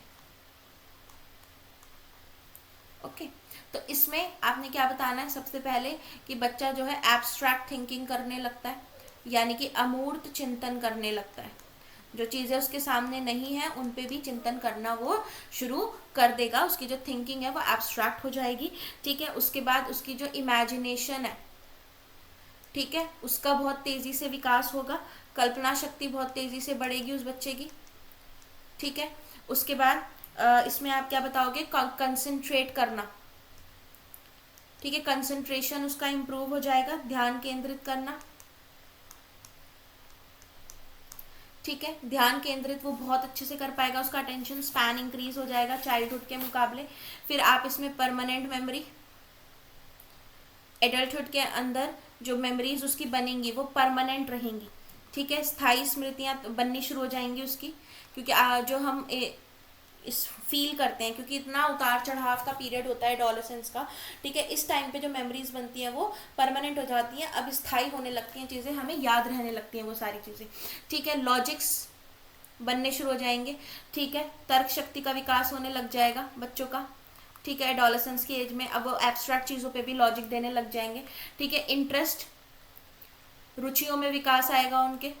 ओके, तो इसमें आपने क्या बताना है, सबसे पहले कि बच्चा जो है एब्स्ट्रैक्ट थिंकिंग करने लगता है, यानी कि अमूर्त चिंतन करने लगता है। जो चीज़ें उसके सामने नहीं है उन पे भी चिंतन करना वो शुरू कर देगा, उसकी जो थिंकिंग है वो एब्स्ट्रैक्ट हो जाएगी। ठीक है, उसके बाद उसकी जो इमेजिनेशन है, ठीक है, उसका बहुत तेज़ी से विकास होगा, कल्पना शक्ति बहुत तेज़ी से बढ़ेगी उस बच्चे की। ठीक है, उसके बाद इसमें आप क्या बताओगे, कंसंट्रेट करना। ठीक है, कंसंट्रेशन उसका इम्प्रूव हो जाएगा, ध्यान केंद्रित करना। ठीक है, ध्यान केंद्रित वो बहुत अच्छे से कर पाएगा, उसका अटेंशन स्पैन इंक्रीज हो जाएगा चाइल्डहुड के मुकाबले। फिर आप इसमें परमानेंट मेमोरी, एडल्टहुड के अंदर जो मेमोरीज उसकी बनेंगी वो परमानेंट रहेंगी। ठीक है, स्थायी स्मृतियां बननी शुरू हो जाएंगी उसकी, क्योंकि जो हम इस फील करते हैं, क्योंकि इतना उतार चढ़ाव का पीरियड होता है एडोलेसेंस का। ठीक है, इस टाइम पे जो मेमोरीज बनती हैं वो परमानेंट हो जाती हैं, अब स्थायी होने लगती हैं चीज़ें, हमें याद रहने लगती हैं वो सारी चीज़ें। ठीक है, लॉजिक्स बनने शुरू हो जाएंगे। ठीक है, तर्क शक्ति का विकास होने लग जाएगा बच्चों का। ठीक है, एडोलेसेंस की एज में अब वो एब्स्ट्रैक्ट चीज़ों पे भी लॉजिक देने लग जाएंगे। ठीक है, इंटरेस्ट, रुचियों में विकास आएगा उनके।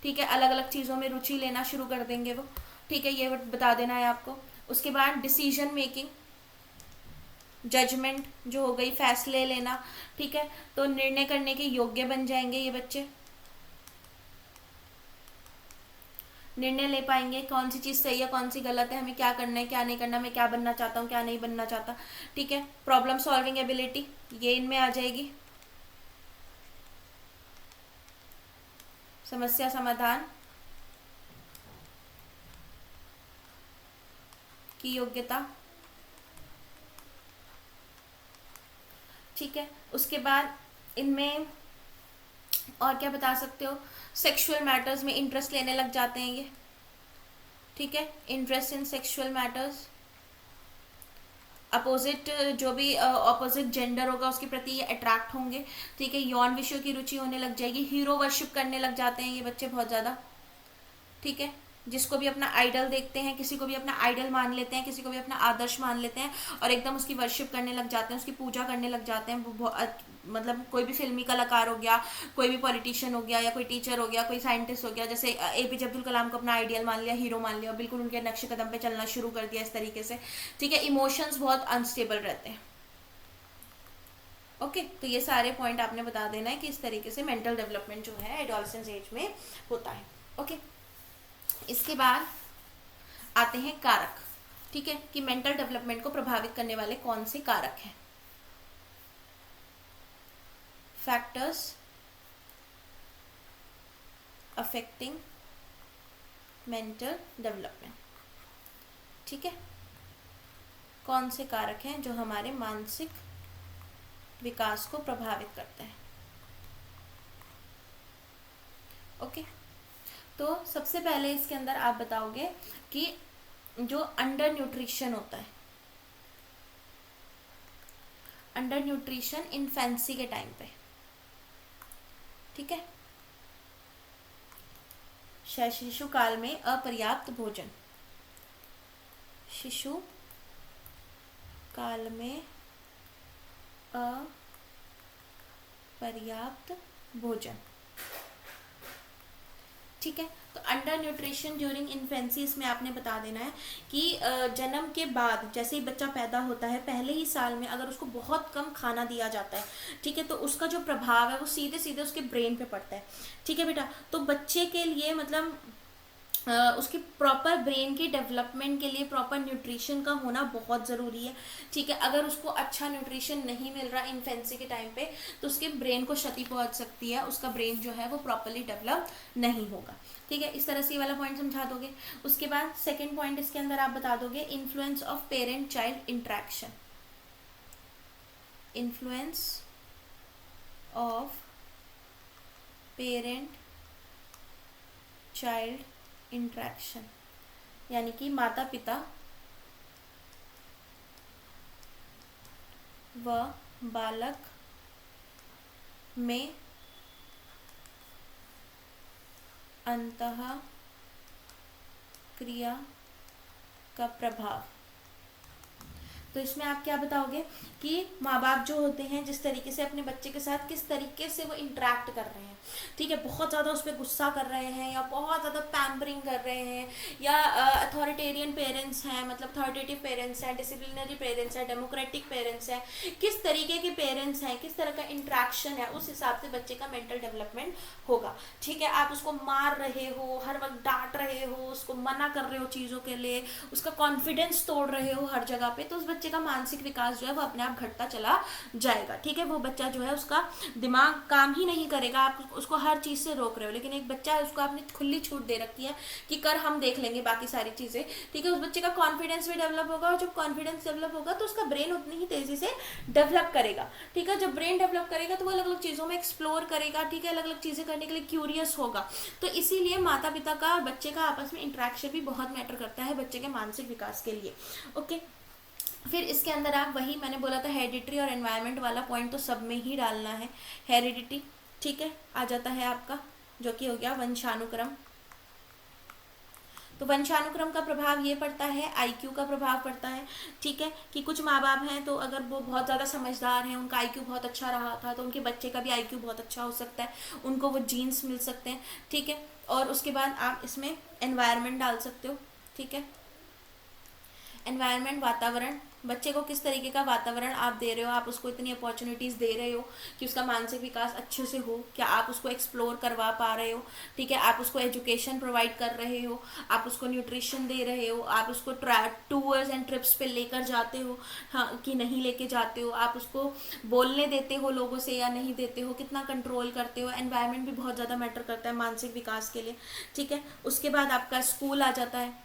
ठीक है, अलग अलग चीज़ों में रुचि लेना शुरू कर देंगे वो। ठीक है, ये बता देना है आपको। उसके बाद डिसीजन मेकिंग, जजमेंट जो हो गई, फैसले लेना। ठीक है, तो निर्णय करने के योग्य बन जाएंगे ये बच्चे, निर्णय ले पाएंगे कौन सी चीज़ सही है कौन सी गलत है, हमें क्या करना है क्या नहीं करना, मैं क्या बनना चाहता हूँ क्या नहीं बनना चाहता। ठीक है, प्रॉब्लम सॉल्विंग एबिलिटी ये इनमें आ जाएगी, समस्या समाधान की योग्यता। ठीक है, उसके बाद इनमें और क्या बता सकते हो, सेक्सुअल मैटर्स में इंटरेस्ट लेने लग जाते हैं ये। ठीक है, interest in sexual matters, opposite जो भी अपोजिट जेंडर होगा उसके प्रति ये अट्रैक्ट होंगे। ठीक है, यौन विषयों की रुचि होने लग जाएगी, हीरो वर्शिप करने लग जाते हैं ये बच्चे बहुत ज़्यादा। ठीक है, जिसको भी अपना आइडल देखते हैं, किसी को भी अपना आइडल मान लेते हैं, किसी को भी अपना आदर्श मान लेते हैं और एकदम उसकी वर्शिप करने लग जाते हैं, उसकी पूजा करने लग जाते हैं। मतलब कोई भी फिल्मी कलाकार हो गया, कोई भी पॉलिटिशियन हो गया, या कोई टीचर हो गया, कोई साइंटिस्ट हो गया, जैसे एपीजे अब्दुल कलाम को अपना आइडियल मान लिया, हीरो मान लिया, बिल्कुल उनके नक्शे कदम पे चलना शुरू कर दिया इस तरीके से। ठीक है, इमोशंस बहुत अनस्टेबल रहते हैं। ओके, तो ये सारे पॉइंट आपने बता देना है कि इस तरीके से मेंटल डेवलपमेंट जो है एडोलेसेंस एज में होता है। ओके, इसके बाद आते हैं कारक। ठीक है, कि मेंटल डेवलपमेंट को प्रभावित करने वाले कौन से कारक हैं, फैक्टर्स अफेक्टिंग मेंटल डेवलपमेंट। ठीक है, कौन से कारक हैं जो हमारे मानसिक विकास को प्रभावित करते हैं। ओके, तो सबसे पहले इसके अंदर आप बताओगे कि जो अंडर न्यूट्रिशन होता है, अंडर न्यूट्रिशन इन्फेंसी के टाइम पे। ठीक है, शिशु काल में अपर्याप्त भोजन, शिशु काल में अपर्याप्त भोजन। ठीक है, तो अंडर न्यूट्रिशन ड्यूरिंग इन्फेंसी, इसमें आपने बता देना है कि जन्म के बाद जैसे ही बच्चा पैदा होता है पहले ही साल में अगर उसको बहुत कम खाना दिया जाता है, ठीक है, तो उसका जो प्रभाव है वो सीधे सीधे उसके ब्रेन पे पड़ता है। ठीक है बेटा, तो बच्चे के लिए मतलब उसकी प्रॉपर ब्रेन की डेवलपमेंट के लिए प्रॉपर न्यूट्रिशन का होना बहुत ज़रूरी है। ठीक है, अगर उसको अच्छा न्यूट्रिशन नहीं मिल रहा इन्फेंसी के टाइम पे तो उसके ब्रेन को क्षति पहुंच सकती है, उसका ब्रेन जो है वो प्रॉपरली डेवलप नहीं होगा। ठीक है, इस तरह से ये वाला पॉइंट समझा दोगे। उसके बाद सेकेंड पॉइंट इसके अंदर आप बता दोगे influence of parent child interaction, influence of parent child interaction, यानी कि माता पिता व बालक में अंतः क्रिया का प्रभाव। तो इसमें आप क्या बताओगे कि माँ बाप जो होते हैं जिस तरीके से अपने बच्चे के साथ किस तरीके से वो इंटरेक्ट कर रहे हैं, ठीक है, बहुत ज़्यादा उस पर गुस्सा कर रहे हैं या बहुत ज़्यादा पैम्परिंग कर रहे हैं, या अथॉरिटेरियन पेरेंट्स हैं, मतलब अथॉरिटेटिव पेरेंट्स हैं, डिसिप्लिनरी पेरेंट्स हैं, डेमोक्रेटिक पेरेंट्स हैं, किस तरीके के पेरेंट्स हैं, किस तरह का इंट्रैक्शन है, उस हिसाब से बच्चे का मेंटल डेवलपमेंट होगा। ठीक है, आप उसको मार रहे हो, हर वक्त डांट रहे हो, उसको मना कर रहे हो चीज़ों के लिए, उसका कॉन्फिडेंस तोड़ रहे हो हर जगह पे, तो उस बच्चे का मानसिक विकास जो है वो अपने आप घटता चला जाएगा। ठीक है, वो बच्चा जो है उसका दिमाग काम ही नहीं करेगा, आप उसको हर चीज़ से रोक रहे हो। लेकिन एक बच्चा है उसको आपने खुली छूट दे रखी है कि कर, हम देख लेंगे बाकी सारी चीज़ें। ठीक है, उस बच्चे का कॉन्फिडेंस भी डेवलप होगा, और जब कॉन्फिडेंस डेवलप होगा तो उसका ब्रेन उतनी ही तेज़ी से डेवलप करेगा। ठीक है, जब ब्रेन डेवलप करेगा तो वो अलग अलग चीज़ों में एक्सप्लोर करेगा। ठीक है, अलग अलग चीज़ें करने के लिए क्यूरियस होगा। तो इसीलिए माता पिता का और बच्चे का आपस में इंट्रैक्शन भी बहुत मैटर करता है बच्चे के मानसिक विकास के लिए। ओके, फिर इसके अंदर आप वही मैंने बोला था हेरिडिटरी और एनवायरनमेंट वाला पॉइंट तो सब में ही डालना है। हेरिडिटी, ठीक है, आ जाता है आपका, जो कि हो गया वंशानुक्रम। तो वंशानुक्रम का प्रभाव ये पड़ता है, आईक्यू का प्रभाव पड़ता है। ठीक है, कि कुछ माँ बाप हैं तो अगर वो बहुत ज़्यादा समझदार हैं, उनका आईक्यू बहुत अच्छा रहा था, तो उनके बच्चे का भी आईक्यू बहुत अच्छा हो सकता है, उनको वो जीन्स मिल सकते हैं। ठीक है, और उसके बाद आप इसमें एनवायरनमेंट डाल सकते हो। ठीक है, एनवायरनमेंट, वातावरण, बच्चे को किस तरीके का वातावरण आप दे रहे हो, आप उसको इतनी अपॉर्चुनिटीज़ दे रहे हो कि उसका मानसिक विकास अच्छे से हो, क्या आप उसको एक्सप्लोर करवा पा रहे हो। ठीक है, आप उसको एजुकेशन प्रोवाइड कर रहे हो, आप उसको न्यूट्रिशन दे रहे हो, आप उसको टूर्स एंड ट्रिप्स पे लेकर जाते हो, हाँ कि नहीं लेके जाते हो, आप उसको बोलने देते हो लोगों से या नहीं देते हो, कितना कंट्रोल करते हो। एनवायरनमेंट भी बहुत ज़्यादा मैटर करता है मानसिक विकास के लिए। ठीक है, उसके बाद आपका स्कूल आ जाता है।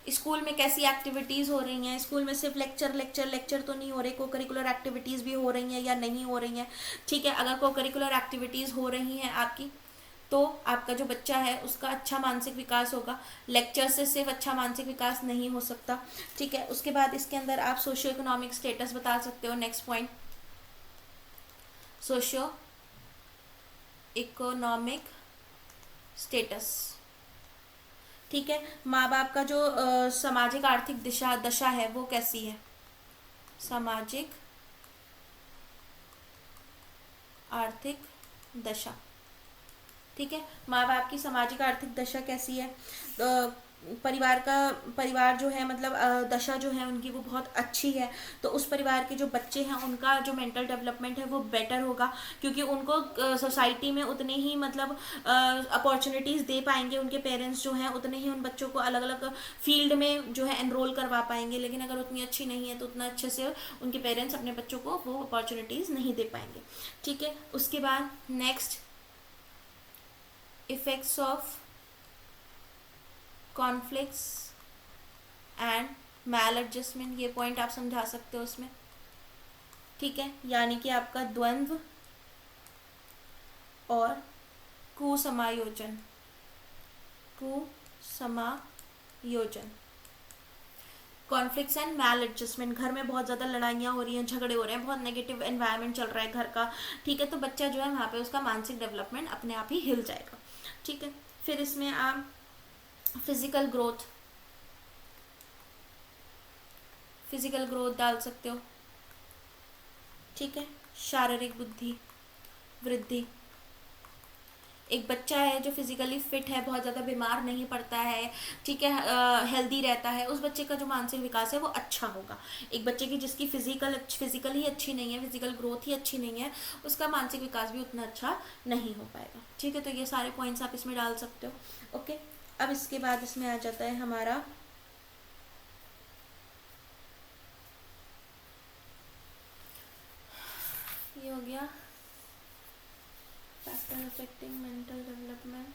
स्कूल में कैसी एक्टिविटीज़ हो रही हैं, स्कूल में सिर्फ लेक्चर लेक्चर लेक्चर तो नहीं हो रहे, को करिकुलर एक्टिविटीज़ भी हो रही हैं या नहीं हो रही हैं। ठीक है, अगर को करिकुलर एक्टिविटीज़ हो रही हैं आपकी, तो आपका जो बच्चा है उसका अच्छा मानसिक विकास होगा। लेक्चर से सिर्फ अच्छा मानसिक विकास नहीं हो सकता। ठीक है, उसके बाद इसके अंदर आप सोशियो इकोनॉमिक स्टेटस बता सकते हो। Next point, socio economic status. ठीक है, माँ बाप का जो सामाजिक आर्थिक दशा है वो कैसी है, सामाजिक आर्थिक दशा। ठीक है, माँ बाप की सामाजिक आर्थिक दशा कैसी है, परिवार जो है मतलब दशा जो है उनकी वो बहुत अच्छी है, तो उस परिवार के जो बच्चे हैं उनका जो मेंटल डेवलपमेंट है वो बेटर होगा, क्योंकि उनको सोसाइटी में उतने ही मतलब अपॉर्चुनिटीज़ दे पाएंगे उनके पेरेंट्स जो हैं, उतने ही उन बच्चों को अलग अलग फील्ड में जो है एनरोल करवा पाएंगे। लेकिन अगर उतनी अच्छी नहीं है तो उतना अच्छे से उनके पेरेंट्स अपने बच्चों को वो अपॉर्चुनिटीज़ नहीं दे पाएंगे। ठीक है, उसके बाद next, effects of conflicts and maladjustment, ये पॉइंट आप समझा सकते हो उसमें। ठीक है, यानी कि आपका द्वंद्व और कुसमायोजन, कॉन्फ्लिक्ट्स एंड मैल एडजस्टमेंट, घर में बहुत ज़्यादा लड़ाइयाँ हो रही हैं, झगड़े हो रहे हैं, बहुत नेगेटिव एनवायरनमेंट चल रहा है घर का। ठीक है, तो बच्चा जो है वहाँ पे उसका मानसिक डेवलपमेंट अपने आप ही हिल जाएगा। ठीक है, फिर इसमें आप फिजिकल ग्रोथ डाल सकते हो। ठीक है, शारीरिक बुद्धि वृद्धि, एक बच्चा है जो फिजिकली फिट है, बहुत ज़्यादा बीमार नहीं पड़ता है, ठीक है, हेल्दी रहता है, उस बच्चे का जो मानसिक विकास है वो अच्छा होगा। एक बच्चे की जिसकी फिजिकल ही अच्छी नहीं है, फिजिकल ग्रोथ ही अच्छी नहीं है, उसका मानसिक विकास भी उतना अच्छा नहीं हो पाएगा। ठीक है, तो ये सारे पॉइंट्स आप इसमें डाल सकते हो। ओके, अब इसके बाद इसमें आ जाता है हमारा ये हो गया फैक्टर अफेक्टिंग मेंटल डेवलपमेंट।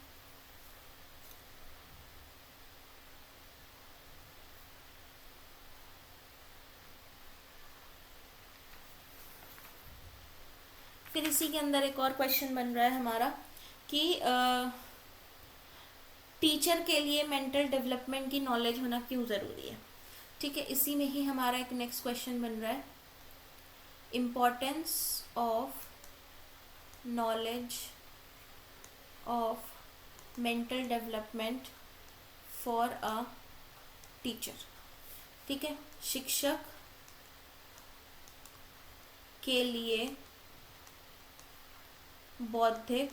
फिर इसी के अंदर एक और क्वेश्चन बन रहा है हमारा कि टीचर के लिए मेंटल डेवलपमेंट की नॉलेज होना क्यों ज़रूरी है। ठीक है, इसी में ही हमारा एक नेक्स्ट क्वेश्चन बन रहा है, importance of knowledge of mental development for a teacher. ठीक है, शिक्षक के लिए बौद्धिक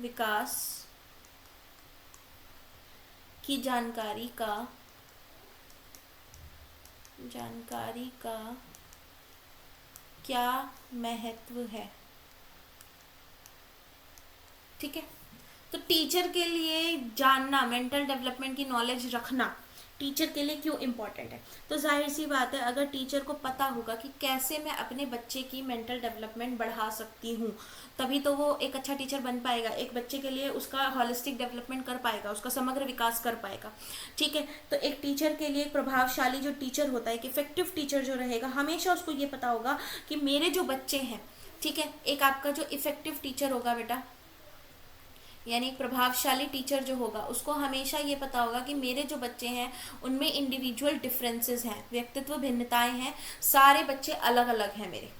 विकास की जानकारी का क्या महत्व है। ठीक है, तो टीचर के लिए जानना, मेंटल डेवलपमेंट की नॉलेज रखना टीचर के लिए क्यों इम्पोर्टेंट है। तो जाहिर सी बात है, अगर टीचर को पता होगा कि कैसे मैं अपने बच्चे की मेंटल डेवलपमेंट बढ़ा सकती हूँ, तभी तो वो एक अच्छा टीचर बन पाएगा, एक बच्चे के लिए उसका हॉलिस्टिक डेवलपमेंट कर पाएगा, उसका समग्र विकास कर पाएगा। ठीक है, तो एक टीचर के लिए, एक प्रभावशाली जो टीचर होता है, एक इफेक्टिव टीचर जो रहेगा, हमेशा उसको ये पता होगा कि मेरे जो बच्चे हैं, ठीक है, एक आपका जो इफेक्टिव टीचर होगा बेटा, यानी एक प्रभावशाली टीचर जो होगा, उसको हमेशा ये पता होगा कि मेरे जो बच्चे हैं उनमें इंडिविजुअल डिफरेंसेस हैं, व्यक्तित्व भिन्नताएं हैं, सारे बच्चे अलग अलग हैं मेरे।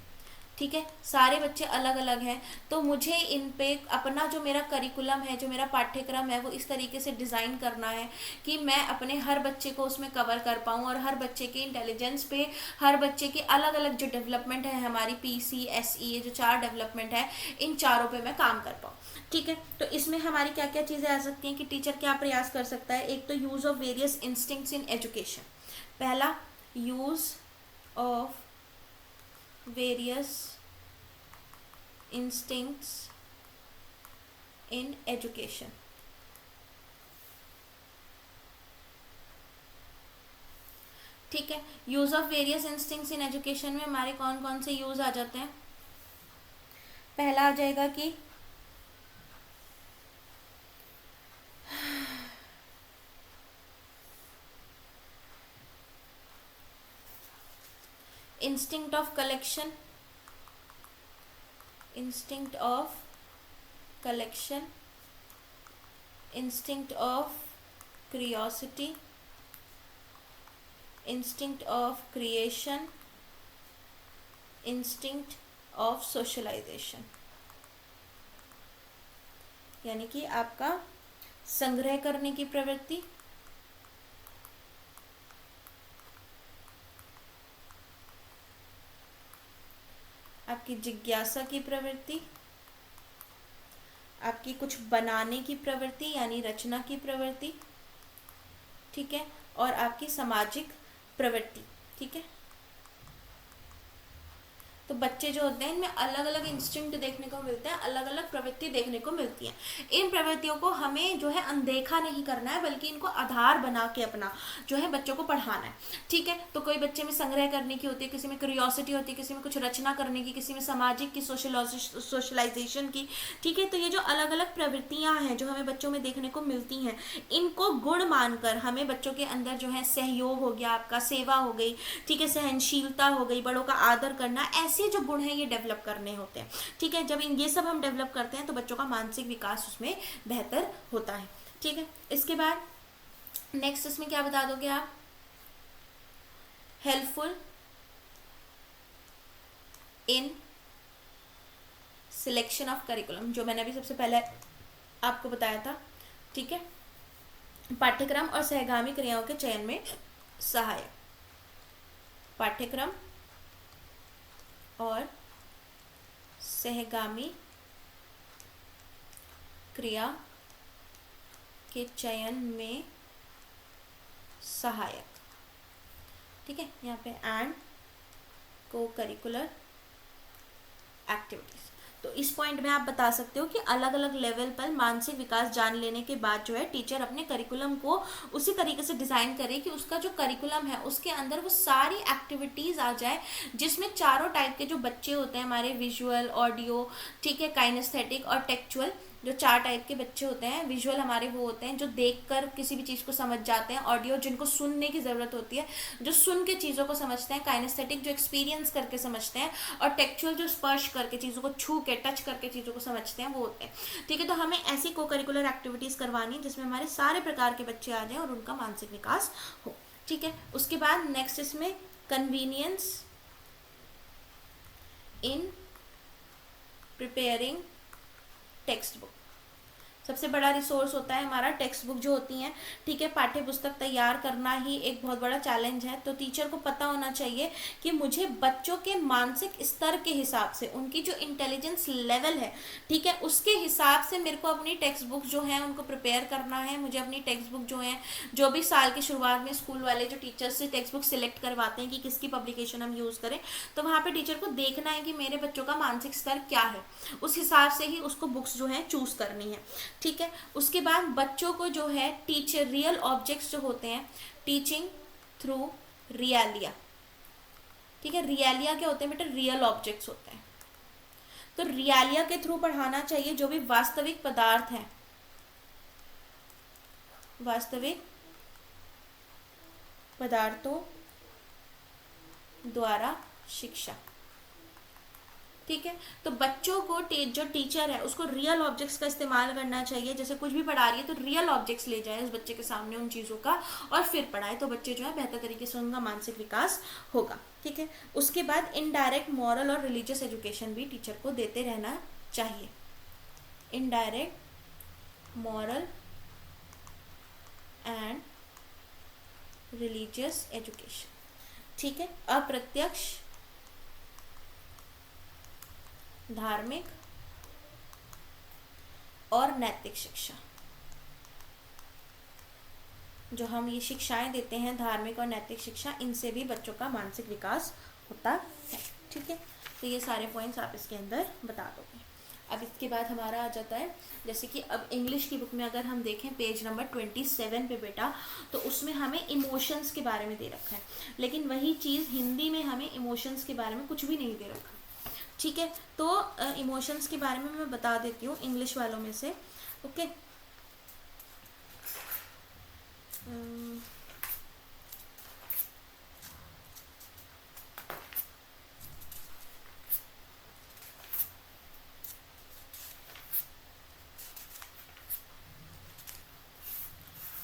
ठीक है, सारे बच्चे अलग अलग हैं, तो मुझे इन पे अपना जो मेरा करिकुलम है, जो मेरा पाठ्यक्रम है, वो इस तरीके से डिज़ाइन करना है कि मैं अपने हर बच्चे को उसमें कवर कर पाऊँ, और हर बच्चे के इंटेलिजेंस पे, हर बच्चे के अलग अलग जो डेवलपमेंट है, हमारी PCSE, ये जो 4 डेवलपमेंट है, इन चारों पे मैं काम कर पाऊँ। ठीक है, तो इसमें हमारी क्या क्या चीज़ें आ सकती हैं कि टीचर क्या प्रयास कर सकता है। एक तो use of various instincts in education, पहला use of various instincts in education। ठीक है, use of various instincts in education में हमारे कौन कौन से यूज आ जाते हैं। पहला आ जाएगा कि instinct of collection, instinct of collection, instinct of curiosity, instinct of creation, instinct of socialization। यानी कि आपका संग्रह करने की प्रवृत्ति, आपकी जिज्ञासा की प्रवृत्ति, आपकी कुछ बनाने की प्रवृत्ति यानी रचना की प्रवृत्ति, ठीक है, और आपकी सामाजिक प्रवृत्ति। ठीक है, तो बच्चे जो होते हैं इनमें अलग अलग इंस्टिंक्ट देखने को मिलते हैं, अलग अलग प्रवृत्ति देखने को मिलती है। इन प्रवृत्तियों को हमें जो है अनदेखा नहीं करना है, बल्कि इनको आधार बना के अपना जो है बच्चों को पढ़ाना है। ठीक है, तो कोई बच्चे में संग्रह करने की होती है, किसी में क्यूरियोसिटी होती है, किसी में कुछ रचना करने की, किसी में सामाजिक की, सोशलाइजेशन की। ठीक है, तो ये जो अलग अलग प्रवृत्तियां हैं जो हमें बच्चों में देखने को मिलती हैं, इनको गुण मानकर हमें बच्चों के अंदर जो है सहयोग हो गया, आपका सेवा हो गई, ठीक है, सहनशीलता हो गई, बड़ों का आदर करना, ऐसे जो गुण हैं ये डेवलप करने होते हैं। ठीक है, जब ये सब हम डेवलप करते हैं तो बच्चों का मानसिक विकास उसमें बेहतर होता है। ठीक है, इसके बाद नेक्स्ट इसमें क्या बता दोगे आप, helpful in selection of curriculum, जो मैंने अभी सबसे पहले आपको बताया था। ठीक है, पाठ्यक्रम और सहगामी क्रियाओं के चयन में सहायक, पाठ्यक्रम और सहगामी क्रिया के चयन में सहायक। ठीक है, यहाँ पे एंड को करिकुलर एक्टिविटीज। तो इस पॉइंट में आप बता सकते हो कि अलग अलग लेवल पर मानसिक विकास जान लेने के बाद जो है टीचर अपने करिकुलम को उसी तरीके से डिज़ाइन करे कि उसका जो करिकुलम है उसके अंदर वो सारी एक्टिविटीज़ आ जाए, जिसमें चारों टाइप के जो बच्चे होते हैं हमारे, विजुअल, ऑडियो, ठीक है, काइनेस्थेटिक और टेक्चुअल, जो 4 टाइप के बच्चे होते हैं। विजुअल हमारे वो होते हैं जो देखकर किसी भी चीज़ को समझ जाते हैं, ऑडियो जिनको सुनने की ज़रूरत होती है, जो सुन के चीज़ों को समझते हैं, काइनेस्थेटिक जो एक्सपीरियंस करके समझते हैं, और टेक्चुअल जो स्पर्श करके चीज़ों को छू के, टच करके चीज़ों को समझते हैं, वो होते हैं। ठीक है, तो हमें ऐसी को करिकुलर एक्टिविटीज़ करवानी जिसमें हमारे सारे प्रकार के बच्चे आ जाएं और उनका मानसिक विकास हो। ठीक है, उसके बाद नेक्स्ट इसमें convenience in preparing text book. सबसे बड़ा रिसोर्स होता है हमारा टेक्स्ट बुक जो होती हैं, ठीक है। पाठ्य पुस्तक तैयार करना ही एक बहुत बड़ा चैलेंज है, तो टीचर को पता होना चाहिए कि मुझे बच्चों के मानसिक स्तर के हिसाब से, उनकी जो इंटेलिजेंस लेवल है, ठीक है, उसके हिसाब से मेरे को अपनी टेक्स्ट बुक जो है उनको प्रिपेयर करना है। मुझे अपनी टेक्स्ट बुक जो है, जो भी साल की शुरुआत में स्कूल वाले जो टीचर्स से टेक्स्ट बुक सिलेक्ट करवाते हैं कि किसकी पब्लिकेशन हम यूज़ करें, तो वहाँ पे टीचर को देखना है कि मेरे बच्चों का मानसिक स्तर क्या है, उस हिसाब से ही उसको बुक्स जो है चूज करनी है, ठीक है। उसके बाद बच्चों को जो है टीचर रियल ऑब्जेक्ट्स जो होते हैं, टीचिंग थ्रू रियलिया, ठीक है। रियलिया क्या होते हैं बेटा? रियल ऑब्जेक्ट्स होते हैं। तो रियलिया के थ्रू पढ़ाना चाहिए, जो भी वास्तविक पदार्थ हैं, वास्तविक पदार्थों द्वारा शिक्षा, ठीक है। तो बच्चों को जो टीचर है उसको रियल ऑब्जेक्ट्स का इस्तेमाल करना चाहिए। जैसे कुछ भी पढ़ा रही है तो रियल ऑब्जेक्ट्स ले जाए उस बच्चे के सामने उन चीज़ों का, और फिर पढ़ाए, तो बच्चे जो है बेहतर तरीके से उनका मानसिक विकास होगा, ठीक है। उसके बाद इनडायरेक्ट मॉरल और रिलीजियस एजुकेशन भी टीचर को देते रहना चाहिए। Indirect moral and religious education, ठीक है। अप्रत्यक्ष धार्मिक और नैतिक शिक्षा, जो हम ये शिक्षाएं देते हैं धार्मिक और नैतिक शिक्षा, इनसे भी बच्चों का मानसिक विकास होता है, ठीक है। तो ये सारे पॉइंट्स आप इसके अंदर बता दोगे। अब इसके बाद हमारा आ जाता है, जैसे कि अब इंग्लिश की बुक में अगर हम देखें पेज नंबर 27 पे बेटा, तो उसमें हमें इमोशंस के बारे में दे रखा है, लेकिन वही चीज़ हिंदी में हमें इमोशंस के बारे में कुछ भी नहीं दे रखा, ठीक है। तो इमोशंस के बारे में मैं बता देती हूँ इंग्लिश वालों में से, ओके।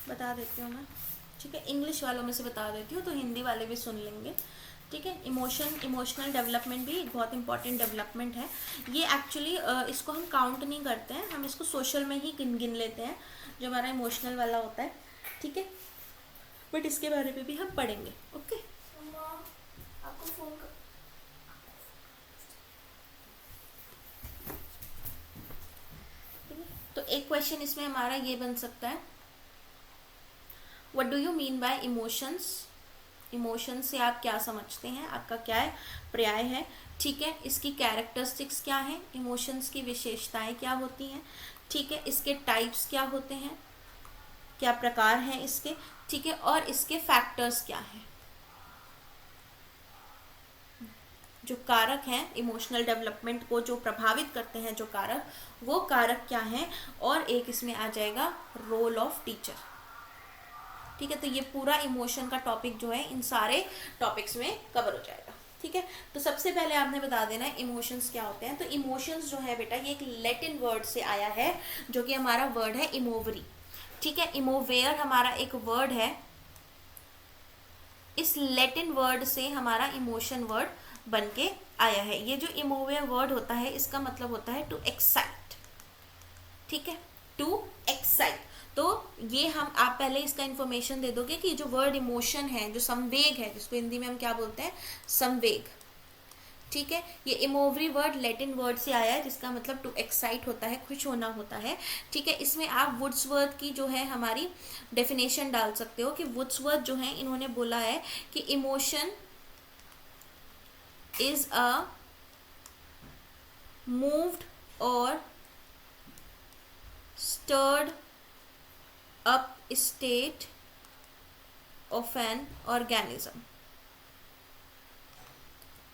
बता देती हूँ मैं, ठीक है। इंग्लिश वालों में से बता देती हूँ तो हिंदी वाले भी सुन लेंगे, ठीक है। इमोशनल डेवलपमेंट भी एक बहुत इंपॉर्टेंट डेवलपमेंट है। ये एक्चुअली इसको हम काउंट नहीं करते हैं, हम इसको सोशल में ही गिन लेते हैं, जो हमारा इमोशनल वाला होता है, ठीक है। बट इसके बारे में भी हम पढ़ेंगे, ओके। आपको फोन कर, तो एक क्वेश्चन इसमें हमारा ये बन सकता है, what do you mean by emotions? Emotion से आप क्या समझते हैं, आपका क्या है पर्याय है, ठीक है। इसकी कैरेक्टरिस्टिक्स क्या है, इमोशंस की विशेषताएं क्या होती हैं, ठीक है। इसके टाइप्स क्या होते हैं, क्या प्रकार हैं इसके, ठीक है। और इसके फैक्टर्स क्या हैं, जो कारक हैं इमोशनल डेवलपमेंट को जो प्रभावित करते हैं, जो कारक, वो कारक क्या हैं। और एक इसमें आ जाएगा रोल ऑफ टीचर, ठीक है। तो ये पूरा इमोशन का टॉपिक जो है इन सारे टॉपिक्स में कवर हो जाएगा, ठीक है। तो सबसे पहले आपने बता देना है इमोशंस क्या होते हैं। तो इमोशंस जो है बेटा, ये एक लैटिन वर्ड से आया है, जो कि हमारा वर्ड है इमोवरी, ठीक है। इमोवेयर हमारा एक वर्ड है, इस लैटिन वर्ड से हमारा इमोशन वर्ड बन के आया है। ये जो इमोवेयर वर्ड होता है, इसका मतलब होता है टू एक्साइट, ठीक है, टू एक्साइट। तो ये हम, आप पहले इसका इन्फॉर्मेशन दे दोगे कि जो वर्ड इमोशन है, जो संवेग है, जिसको हिंदी में हम क्या बोलते हैं, संवेग, ठीक है। ये इमोवरी वर्ड लैटिन वर्ड से आया है, जिसका मतलब टू एक्साइट होता है, खुश होना होता है, ठीक है। इसमें आप वुड्सवर्थ की जो है हमारी डेफिनेशन डाल सकते हो कि वुड्सवर्थ जो है इन्होंने बोला है कि इमोशन इज अ मूव्ड और stirred up state of an organism.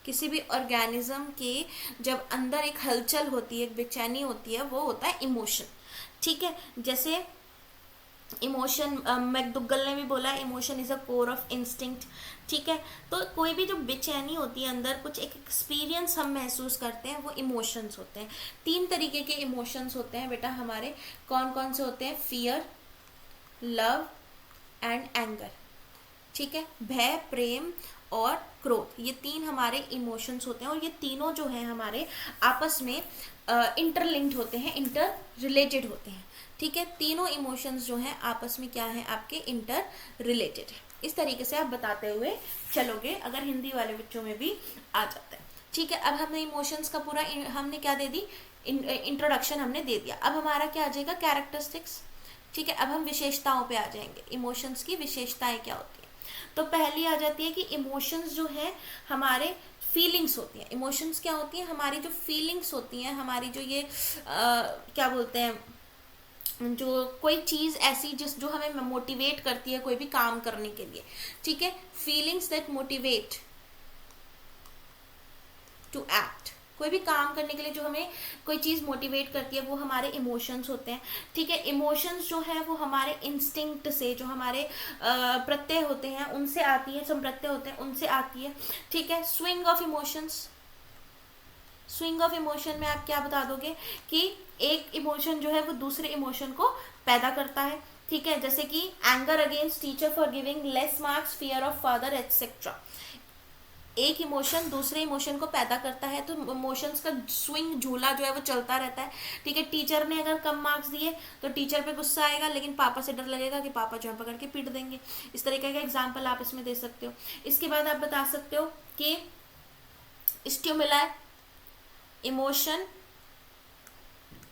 किसी भी ऑर्गेनिज्म के जब अंदर एक हलचल होती है, एक बेचैनी होती है, वो होता है इमोशन, ठीक है। जैसे इमोशन, मैकडुगल ने भी बोला है emotion is a core of instinct, ठीक है। तो कोई भी जो बेचैनी होती है अंदर, कुछ एक एक्सपीरियंस हम महसूस करते हैं, वो इमोशंस होते हैं। 3 तरीके के इमोशंस होते हैं बेटा हमारे, कौन कौन से होते हैं, फियर, लव एंड एंगर, ठीक है, भय, प्रेम और क्रोध, ये तीन हमारे इमोशंस होते हैं और ये तीनों जो है हमारे आपस में इंटरलिंक्ड होते हैं, इंटर रिलेटेड होते हैं। ठीक है, तीनों इमोशंस जो हैं आपस में क्या है, आपके इंटर रिलेटेड है। इस तरीके से आप बताते हुए चलोगे, अगर हिंदी वाले बच्चों में भी आ जाता है। ठीक है, अब हमने इमोशंस का पूरा हमने क्या दे दी, इंट्रोडक्शन हमने दे दिया। अब हमारा क्या आ जाएगा, कैरेक्टरिस्टिक्स। ठीक है, अब हम विशेषताओं पे आ जाएंगे, इमोशंस की विशेषताएं क्या होती है। तो पहली आ जाती है कि इमोशंस जो है हमारे फीलिंग्स होती हैं। इमोशंस क्या होती हैं, हमारी जो फीलिंग्स होती हैं, हमारी जो ये क्या बोलते हैं, जो कोई चीज़ ऐसी जिस जो हमें मोटिवेट करती है कोई भी काम करने के लिए। ठीक है, feelings that motivate to act, कोई भी काम करने के लिए जो हमें कोई चीज़ मोटिवेट करती है वो हमारे इमोशंस होते हैं। ठीक है, इमोशंस जो है वो हमारे इंस्टिंक्ट से, जो हमारे प्रत्यय होते हैं उनसे आती है, संप्रत्यय होते हैं उनसे आती है। ठीक है, swing of emotions, swing of emotion में आप क्या बता दोगे कि एक इमोशन जो है वो दूसरे इमोशन को पैदा करता है। ठीक है, जैसे कि anger against teacher for giving less marks, fear of father etcetera. एक इमोशन दूसरे इमोशन को पैदा करता है, तो इमोशंस का स्विंग झूला जो है वो चलता रहता है। ठीक है, टीचर ने अगर कम मार्क्स दिए तो टीचर पे गुस्सा आएगा, लेकिन पापा से डर लगेगा कि पापा जो है पकड़ के पीट देंगे। इस तरीके का एग्जाम्पल आप इसमें दे सकते हो। इसके बाद आप बता सकते हो कि स्टिमुलाई, इमोशन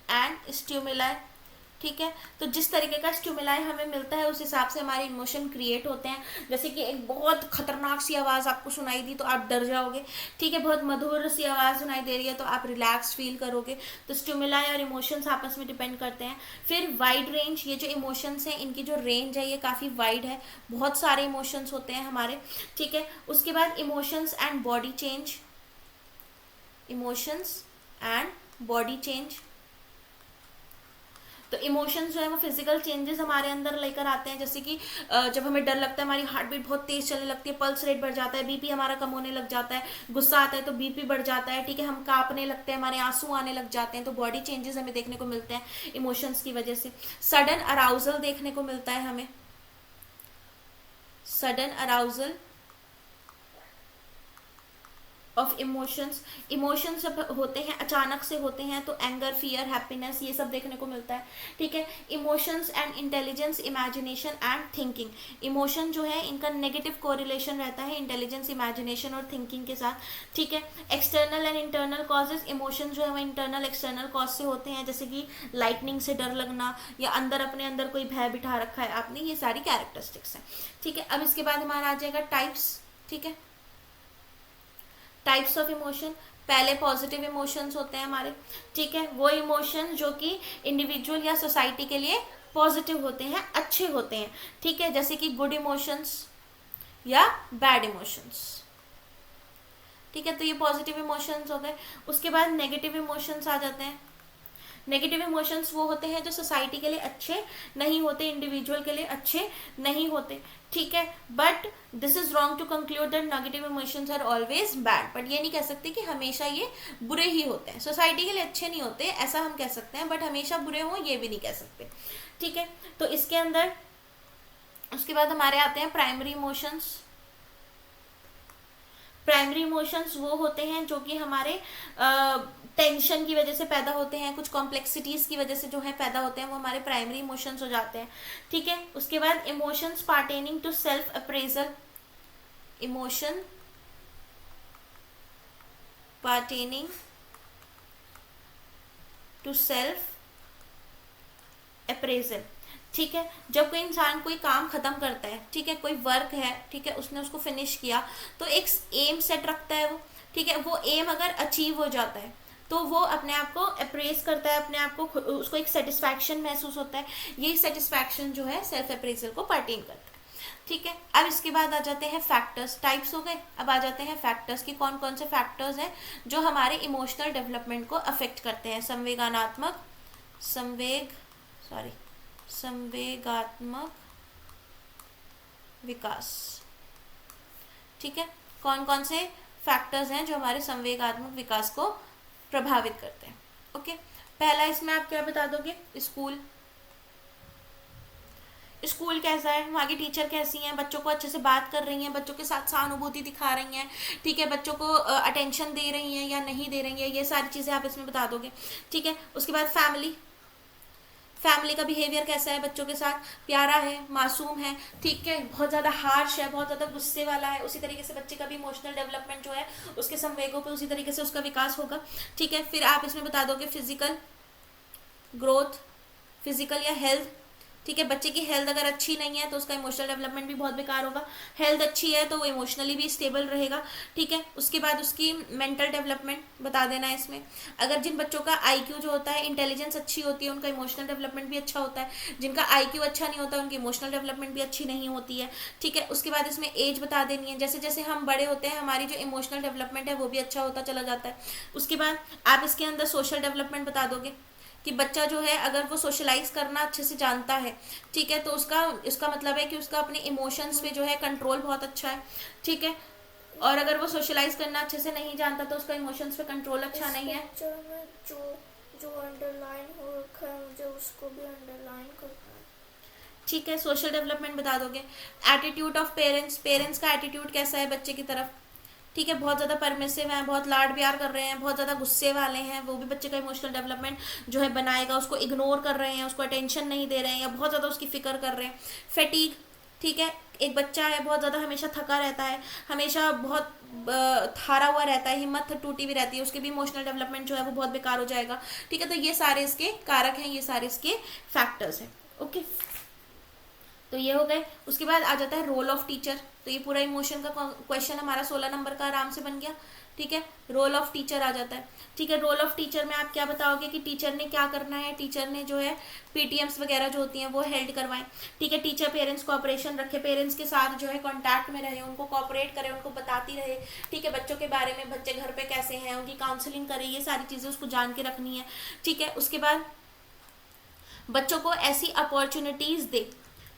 एंड स्टिमुलाई। ठीक है, तो जिस तरीके का स्टिमुलाई हमें मिलता है उस हिसाब से हमारे इमोशन क्रिएट होते हैं। जैसे कि एक बहुत खतरनाक सी आवाज़ आपको सुनाई दी तो आप डर जाओगे। ठीक है, बहुत मधुर सी आवाज़ सुनाई दे रही है तो आप रिलैक्स फील करोगे। तो स्टिमुलाई और इमोशंस आपस में डिपेंड करते हैं। फिर वाइड रेंज, ये जो इमोशंस हैं इनकी जो रेंज है ये काफ़ी वाइड है, बहुत सारे इमोशंस होते हैं हमारे। ठीक है, उसके बाद emotions and body change, emotions and body change. तो इमोशंस जो है वो फिजिकल चेंजेस हमारे अंदर लेकर आते हैं। जैसे कि जब हमें डर लगता है हमारी हार्ट बीट बहुत तेज चलने लगती है, पल्स रेट बढ़ जाता है, बीपी हमारा कम होने लग जाता है, गुस्सा आता है तो बीपी बढ़ जाता है। ठीक है, हम कांपने लगते हैं, हमारे आंसू आने लग जाते हैं। तो बॉडी चेंजेस हमें देखने को मिलते हैं इमोशंस की वजह से। सडन अराउजल देखने को मिलता है हमें, sudden arousal of emotions. Emotions जब होते हैं अचानक से होते हैं तो एंगर, फियर, हैप्पीनेस ये सब देखने को मिलता है। ठीक है, emotions and intelligence, imagination and thinking. Emotion जो है इनका नेगेटिव कोरिलेशन रहता है इंटेलिजेंस, इमेजिनेशन और थिंकिंग के साथ। ठीक है, external and internal causes, emotion जो है वो इंटरनल एक्सटर्नल कॉज से होते हैं, जैसे कि लाइटनिंग से डर लगना या अंदर अपने अंदर कोई भय बिठा रखा है आपने, ये सारी कैरेक्टरिस्टिक्स हैं। ठीक है, अब इसके बाद हमारा आ जाएगा टाइप्स। ठीक है, टाइप्स ऑफ इमोशन। पहले पॉजिटिव इमोशंस होते हैं हमारे। ठीक है, वो इमोशन जो कि इंडिविजुअल या सोसाइटी के लिए पॉजिटिव होते हैं, अच्छे होते हैं। ठीक है, जैसे कि गुड इमोशंस या बैड इमोशंस। ठीक है, तो ये पॉजिटिव इमोशंस हो गए। उसके बाद नेगेटिव इमोशंस आ जाते हैं। नेगेटिव इमोशंस वो होते हैं जो सोसाइटी के लिए अच्छे नहीं होते, इंडिविजुअल के लिए अच्छे नहीं होते। ठीक है, but this is wrong to conclude that negative emotions are always bad. But ये नहीं कह सकते कि हमेशा ये बुरे ही होते हैं, सोसाइटी के लिए अच्छे नहीं होते ऐसा हम कह सकते हैं, बट हमेशा बुरे हों ये भी नहीं कह सकते। ठीक है, तो इसके अंदर उसके बाद हमारे आते हैं प्राइमरी इमोशंस। प्राइमरी इमोशंस वो होते हैं जो कि हमारे टेंशन की वजह से पैदा होते हैं, कुछ कॉम्प्लेक्सिटीज की वजह से जो है पैदा होते हैं, वो हमारे प्राइमरी इमोशंस हो जाते हैं। ठीक है, उसके बाद emotions pertaining to self appraisal, emotion pertaining to self appraisal. ठीक है, जब कोई इंसान कोई काम खत्म करता है, ठीक है, कोई वर्क है, ठीक है, उसने उसको फिनिश किया तो एक एम सेट रखता है वो। ठीक है, वो एम अगर अचीव हो जाता है तो वो अपने आप को अप्रेज करता है, अपने आप को, उसको एक सेटिस्फैक्शन महसूस होता है। यही सेटिस्फैक्शन जो है सेल्फ अप्रेजल को पर्टेन करता है। ठीक है, अब इसके बाद आ जाते हैं फैक्टर्स। टाइप्स हो गए, अब आ जाते हैं फैक्टर्स की कौन कौन से फैक्टर्स हैं जो हमारे इमोशनल डेवलपमेंट को अफेक्ट करते हैं। संवेगात्मक विकास। ठीक है, कौन कौन से फैक्टर्स हैं जो हमारे संवेगात्मक विकास को प्रभावित करते हैं। ओके, पहला इसमें आप क्या बता दोगे, स्कूल। स्कूल कैसा है, वहाँ की टीचर कैसी हैं, बच्चों को अच्छे से बात कर रही हैं, बच्चों के साथ सहानुभूति दिखा रही हैं, ठीक है, बच्चों को अटेंशन दे रही हैं या नहीं दे रही हैं, ये सारी चीज़ें आप इसमें बता दोगे, ठीक है। उसके बाद फैमिली, फैमिली का बिहेवियर कैसा है बच्चों के साथ, प्यारा है, मासूम है, ठीक है, बहुत ज़्यादा हार्श है, बहुत ज़्यादा गुस्से वाला है, उसी तरीके से बच्चे का भी इमोशनल डेवलपमेंट जो है उसके संवेगों पे उसी तरीके से उसका विकास होगा, ठीक है। फिर आप इसमें बता दोगे फिजिकल ग्रोथ, फिजिकल या हेल्थ, ठीक है, बच्चे की हेल्थ अगर अच्छी नहीं है तो उसका इमोशनल डेवलपमेंट भी बहुत बेकार होगा, हेल्थ अच्छी है तो वो इमोशनली भी स्टेबल रहेगा, ठीक है। उसके बाद उसकी मेंटल डेवलपमेंट बता देना है इसमें, अगर जिन बच्चों का आईक्यू जो होता है, इंटेलिजेंस अच्छी होती है, उनका इमोशनल डेवलपमेंट भी अच्छा होता है, जिनका आईक्यू अच्छा नहीं होता उनकी इमोशनल डेवलपमेंट भी अच्छी नहीं होती है, ठीक है। उसके बाद इसमें एज बता देनी है, जैसे जैसे हम बड़े होते हैं हमारी जो इमोशनल डेवलपमेंट है वो भी अच्छा होता चला जाता है। उसके बाद आप इसके अंदर सोशल डेवलपमेंट बता दोगे कि बच्चा जो है अगर वो सोशलाइज करना अच्छे से जानता है, ठीक है, तो उसका मतलब है कि उसका अपने इमोशंस पे जो है कंट्रोल बहुत अच्छा है, ठीक है। और अगर वो सोशलाइज करना अच्छे से नहीं जानता तो उसका इमोशंस पे कंट्रोल अच्छा नहीं है। में जो जो अंडरलाइन हो रखा है मुझे उसको भी अंडरलाइन करना है, ठीक है। सोशल डेवलपमेंट बता दोगे, एटीट्यूड ऑफ पेरेंट्स, पेरेंट्स का एटीट्यूड कैसा है बच्चे की तरफ, ठीक है, बहुत ज़्यादा परमिसिव हैं, बहुत लाड प्यार कर रहे हैं, बहुत ज़्यादा गुस्से वाले हैं, वो भी बच्चे का इमोशनल डेवलपमेंट जो है बनाएगा, उसको इग्नोर कर रहे हैं, उसको अटेंशन नहीं दे रहे हैं या बहुत ज़्यादा उसकी फिक्र कर रहे हैं। फैटीग, ठीक है, एक बच्चा है बहुत ज़्यादा हमेशा थका रहता है, हमेशा बहुत हारा हुआ रहता है, हिम्मत टूटी हुई रहती है, उसके भी इमोशनल डेवलपमेंट जो है वो बहुत बेकार हो जाएगा, ठीक है। तो ये सारे इसके कारक हैं, ये सारे इसके फैक्टर्स हैं, ओके। तो ये हो गए। उसके बाद आ जाता है रोल ऑफ टीचर, तो ये पूरा इमोशन का क्वेश्चन हमारा 16 नंबर का आराम से बन गया, ठीक है। रोल ऑफ टीचर आ जाता है, ठीक है। रोल ऑफ टीचर में आप क्या बताओगे कि टीचर ने क्या करना है, टीचर ने जो है पीटीएम्स वगैरह जो होती हैं वो हेल्ड करवाएं, ठीक है। टीचर पेरेंट्स कोऑपरेशन रखे, पेरेंट्स के साथ जो है कांटेक्ट में रहे, उनको कोऑपरेट करे, उनको बताती रहे, ठीक है, बच्चों के बारे में, बच्चे घर पे कैसे हैं, उनकी काउंसलिंग करे, ये सारी चीज़ें उसको जान के रखनी है, ठीक है। उसके बाद बच्चों को ऐसी अपॉर्चुनिटीज़ दे,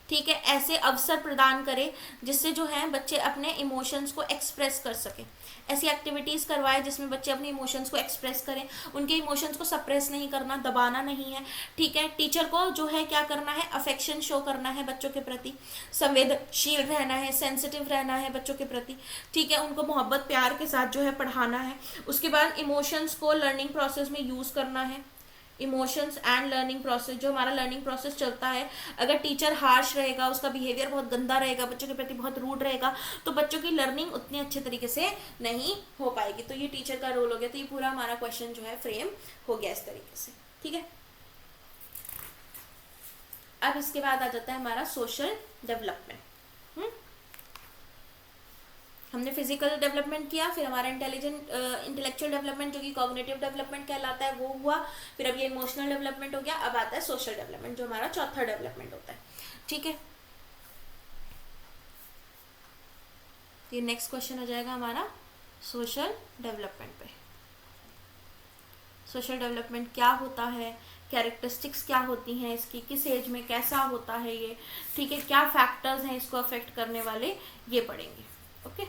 ठीक है, ऐसे अवसर प्रदान करे जिससे जो है बच्चे अपने इमोशंस को एक्सप्रेस कर सकें, ऐसी एक्टिविटीज़ करवाए जिसमें बच्चे अपने इमोशंस को एक्सप्रेस करें, उनके इमोशंस को सप्रेस नहीं करना, दबाना नहीं है, ठीक है। टीचर को जो है क्या करना है, अफेक्शन शो करना है बच्चों के प्रति, संवेदनशील रहना है, सेंसिटिव रहना है बच्चों के प्रति, ठीक है, उनको मोहब्बत प्यार के साथ जो है पढ़ाना है। उसके बाद इमोशंस को लर्निंग प्रोसेस में यूज़ करना है, इमोशंस एंड लर्निंग प्रोसेस, जो हमारा लर्निंग प्रोसेस चलता है, अगर टीचर हार्श रहेगा, उसका बिहेवियर बहुत गंदा रहेगा, बच्चों के प्रति बहुत रूड रहेगा, तो बच्चों की लर्निंग उतनी अच्छे तरीके से नहीं हो पाएगी। तो ये टीचर का रोल हो गया। तो ये पूरा हमारा क्वेश्चन जो है फ्रेम हो गया इस तरीके से, ठीक है। अब इसके बाद आ जाता है हमारा सोशल डेवलपमेंट। हमने फिजिकल डेवलपमेंट किया, फिर हमारा इंटेलेक्चुअल डेवलपमेंट जो कि कॉग्निटिव डेवलपमेंट कहलाता है वो हुआ, फिर अब ये इमोशनल डेवलपमेंट हो गया, अब आता है सोशल डेवलपमेंट जो हमारा चौथा डेवलपमेंट होता है, ठीक है। ये नेक्स्ट क्वेश्चन हो जाएगा हमारा सोशल डेवलपमेंट पे। सोशल डेवलपमेंट क्या होता है, कैरेक्टरिस्टिक्स क्या होती हैं इसकी, किस एज में कैसा होता है ये, ठीक है, क्या फैक्टर्स हैं इसको अफेक्ट करने वाले, ये पढ़ेंगे, ओके।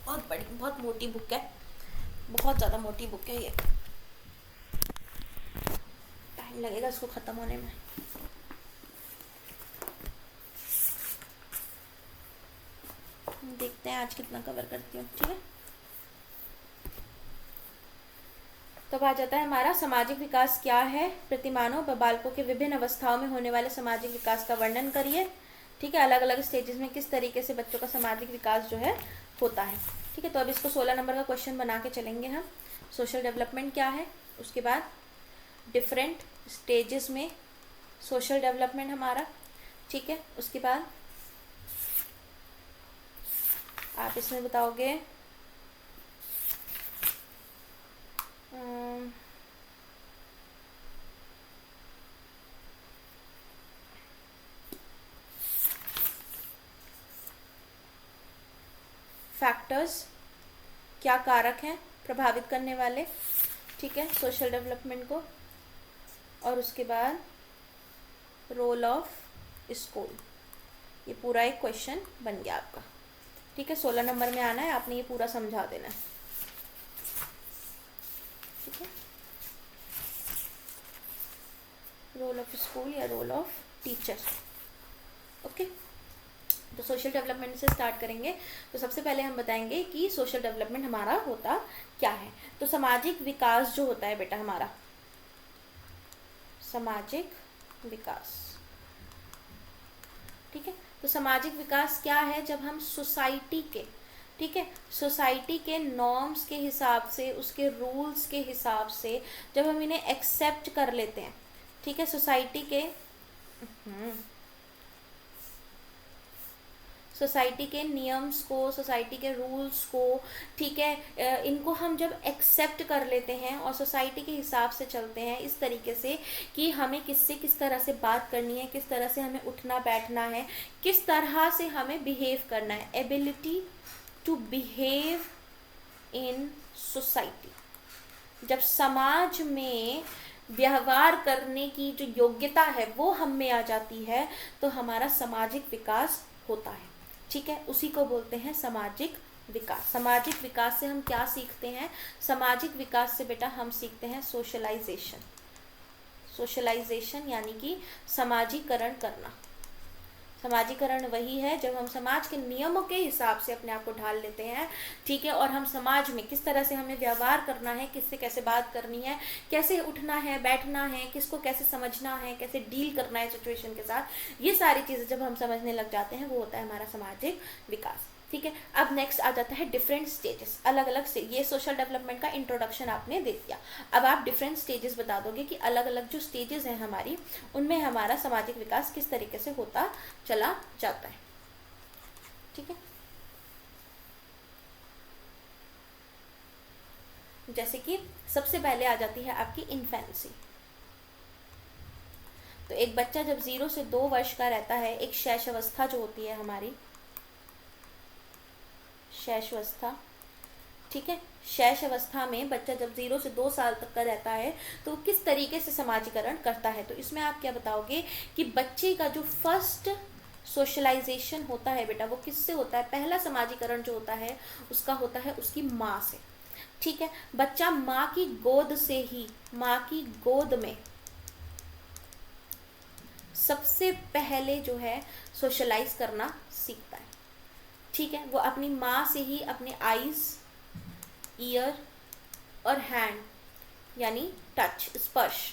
बहुत बड़ी, बहुत मोटी बुक है, बहुत ज़्यादा मोटी बुक है ये, टाइम लगेगा इसको ख़त्म होने में। देखते हैं आज कितना कवर करती हूँ, ठीक है। तब आ जाता है हमारा सामाजिक विकास क्या है, प्रतिमानों व बालकों के विभिन्न अवस्थाओं में होने वाले सामाजिक विकास का वर्णन करिए, ठीक है। अलग अलग स्टेजेस में किस तरीके से बच्चों का सामाजिक विकास जो है होता है, ठीक है। तो अब इसको 16 नंबर का क्वेश्चन बना के चलेंगे हम। सोशल डेवलपमेंट क्या है, उसके बाद डिफरेंट स्टेजेस में सोशल डेवलपमेंट हमारा, ठीक है। उसके बाद आप इसमें बताओगे फैक्टर्स, क्या कारक हैं प्रभावित करने वाले, ठीक है, सोशल डेवलपमेंट को, और उसके बाद रोल ऑफ स्कूल। ये पूरा एक क्वेश्चन बन गया आपका, ठीक है। 16 नंबर में आना है, आपने ये पूरा समझा देना है। ठीक है, रोल ऑफ स्कूल या रोल ऑफ टीचर। ओके, तो सोशल डेवलपमेंट से स्टार्ट करेंगे। तो सबसे पहले हम बताएंगे कि सोशल डेवलपमेंट हमारा होता क्या है। तो सामाजिक विकास जो होता है बेटा हमारा, सामाजिक विकास, ठीक है। तो सामाजिक विकास क्या है, जब हम सोसाइटी के, ठीक है, सोसाइटी के नॉर्म्स के हिसाब से, उसके रूल्स के हिसाब से जब हम इन्हें एक्सेप्ट कर लेते हैं, ठीक है, सोसाइटी के नियम्स को, सोसाइटी के रूल्स को, ठीक है, इनको हम जब एक्सेप्ट कर लेते हैं और सोसाइटी के हिसाब से चलते हैं इस तरीके से कि हमें किससे किस तरह से बात करनी है, किस तरह से हमें उठना बैठना है, किस तरह से हमें बिहेव करना है, ability to behave in society, जब समाज में व्यवहार करने की जो योग्यता है वो हम में आ जाती है, तो हमारा सामाजिक विकास होता है, ठीक है। उसी को बोलते हैं सामाजिक विकास। सामाजिक विकास से हम क्या सीखते हैं, सामाजिक विकास से बेटा हम सीखते हैं सोशलाइजेशन। सोशलाइजेशन यानी कि समाजीकरण करना। समाजीकरण वही है जब हम समाज के नियमों के हिसाब से अपने आप को ढाल लेते हैं, ठीक है, और हम समाज में किस तरह से हमें व्यवहार करना है, किससे कैसे बात करनी है, कैसे उठना है बैठना है, किसको कैसे समझना है, कैसे डील करना है सिचुएशन के साथ, ये सारी चीज़ें जब हम समझने लग जाते हैं वो होता है हमारा सामाजिक विकास, ठीक है। अब नेक्स्ट आ जाता है डिफरेंट स्टेजेस, अलग अलग से, ये सोशल डेवलपमेंट का इंट्रोडक्शन आपने दे दिया। अब आप डिफरेंट स्टेजेस बता दोगे कि अलग अलग जो स्टेजेस हैं हमारी, उनमें हमारा सामाजिक विकास किस तरीके से होता चला जाता है, ठीक है। जैसे कि सबसे पहले आ जाती है आपकी इन्फेंसी। तो एक बच्चा जब 0 से 2 वर्ष का रहता है, एक शैशवावस्था जो होती है हमारी, शैशवावस्था, ठीक है, शैश अवस्था में बच्चा जब 0 से 2 साल तक का रहता है तो किस तरीके से समाजीकरण करता है। तो इसमें आप क्या बताओगे कि बच्चे का जो फर्स्ट सोशलाइजेशन होता है बेटा वो किससे होता है, पहला समाजीकरण जो होता है उसका होता है उसकी माँ से, ठीक है। बच्चा माँ की गोद से ही, माँ की गोद में सबसे पहले जो है सोशलाइज करना सीखता है, ठीक है। वो अपनी माँ से ही अपने आईज, ईयर और हैंड यानी टच, स्पर्श